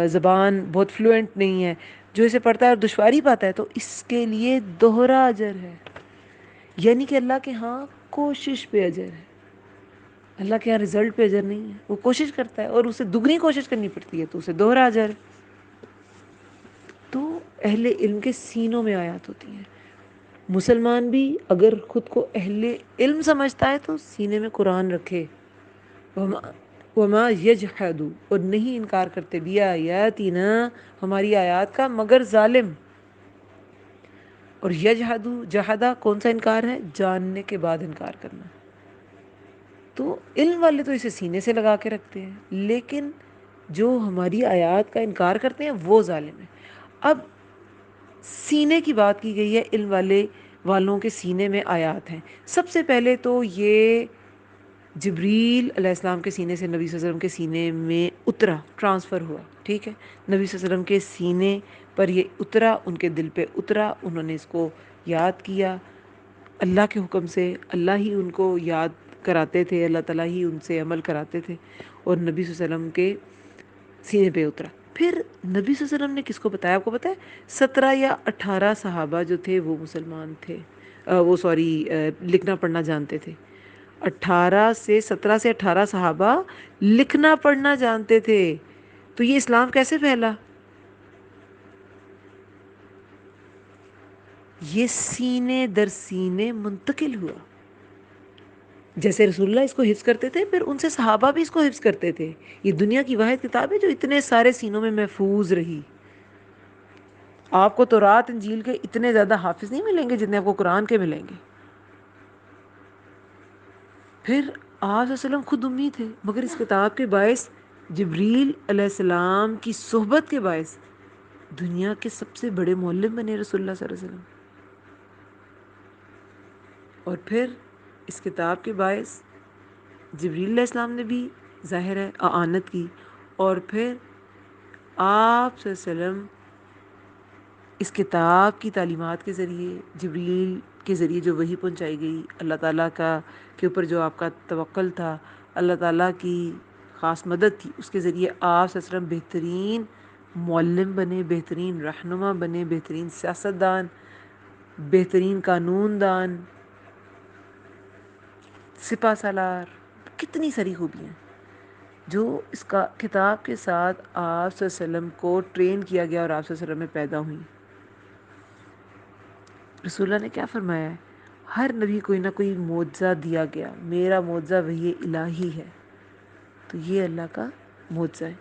زبان بہت فلوئنٹ نہیں ہے، جو اسے پڑھتا ہے اور دشواری پاتا ہے تو اس کے لیے دوہرا اجر ہے، یعنی کہ اللہ کے ہاں کوشش پہ اجر ہے، اللہ کے یہاں رزلٹ پہ اجر نہیں ہے۔ وہ کوشش کرتا ہے اور اسے دگنی کوشش کرنی پڑتی ہے تو اسے دوہرا اجر ہے۔ تو اہل علم کے سینوں میں آیات ہوتی ہیں۔ مسلمان بھی اگر خود کو اہل علم سمجھتا ہے تو سینے میں قرآن رکھے، وما یجحد، اور نہیں انکار کرتے بیاآیاتنا، ہماری آیات کا، مگر ظالم۔ اور یجحد، جہدہ کون سا انکار ہے؟ جاننے کے بعد انکار کرنا۔ تو علم والے تو اسے سینے سے لگا کے رکھتے ہیں، لیکن جو ہماری آیات کا انکار کرتے ہیں وہ ظالم ہیں۔ اب سینے کی بات کی گئی ہے، علم والوں کے سینے میں آیات ہیں۔ سب سے پہلے تو یہ جبریل علیہ السلام کے سینے سے نبی صلی اللہ علیہ وسلم کے سینے میں اترا، ٹرانسفر ہوا، ٹھیک ہے، نبی صلی اللہ علیہ وسلم کے سینے پر یہ اترا، ان کے دل پہ اترا، انہوں نے اس کو یاد کیا اللہ کے حکم سے، اللہ ہی ان کو یاد کراتے تھے، اللہ تعالیٰ ہی ان سے عمل کراتے تھے، اور نبی صلی اللہ علیہ وسلم کے سینے پہ اترا۔ پھر نبی صلی اللہ علیہ وسلم نے کس کو بتایا؟ آپ کو پتہ ہے 17 یا 18 صحابہ جو تھے وہ مسلمان تھے، لکھنا پڑھنا جانتے تھے۔ 17 سے 18 صحابہ لکھنا پڑھنا جانتے تھے، تو یہ اسلام کیسے پھیلا؟ یہ سینے در سینے منتقل ہوا۔ جیسے رسول اللہ اس کو حفظ کرتے تھے، پھر ان سے صحابہ بھی اس کو حفظ کرتے تھے۔ یہ دنیا کی واحد کتاب ہے جو اتنے سارے سینوں میں محفوظ رہی۔ آپ کو تورات انجیل کے اتنے زیادہ حافظ نہیں ملیں گے جتنے آپ کو قرآن کے ملیں گے۔ پھر آپ صلی اللہ علیہ وسلم خود امی تھے، مگر اس کتاب کے باعث، جبریل علیہ السلام کی صحبت کے باعث، دنیا کے سب سے بڑے معلم بنے رسول اللہ صلی اللہ علیہ وسلم۔ اور پھر اس کتاب کے باعث جبریل علیہ السلام نے بھی ظاہر ہے اعانت کی، اور پھر آپ صلی اللہ علیہ وسلم اس کتاب کی تعلیمات کے ذریعے، جبریل کے ذریعے جو وحی پہنچائی گئی، اللہ تعالیٰ کا کے اوپر جو آپ کا توکل تھا، اللہ تعالیٰ کی خاص مدد تھی، اس کے ذریعے آپ صلی اللہ علیہ وسلم بہترین معلم بنے، بہترین رہنما بنے، بہترین سیاستدان، بہترین قانون دان، سپہ سالار، کتنی ساری خوبیاں جو اس کا کتاب کے ساتھ آپ صلی اللہ علیہ وسلم کو ٹرین کیا گیا اور آپ صلی اللہ علیہ وسلم میں پیدا ہوئی۔ رسول اللہ نے کیا فرمایا ہے؟ ہر نبی کوئی نہ کوئی معجزہ دیا گیا، میرا معجزہ وحی الہی ہے، تو یہ اللہ کا معجزہ ہے۔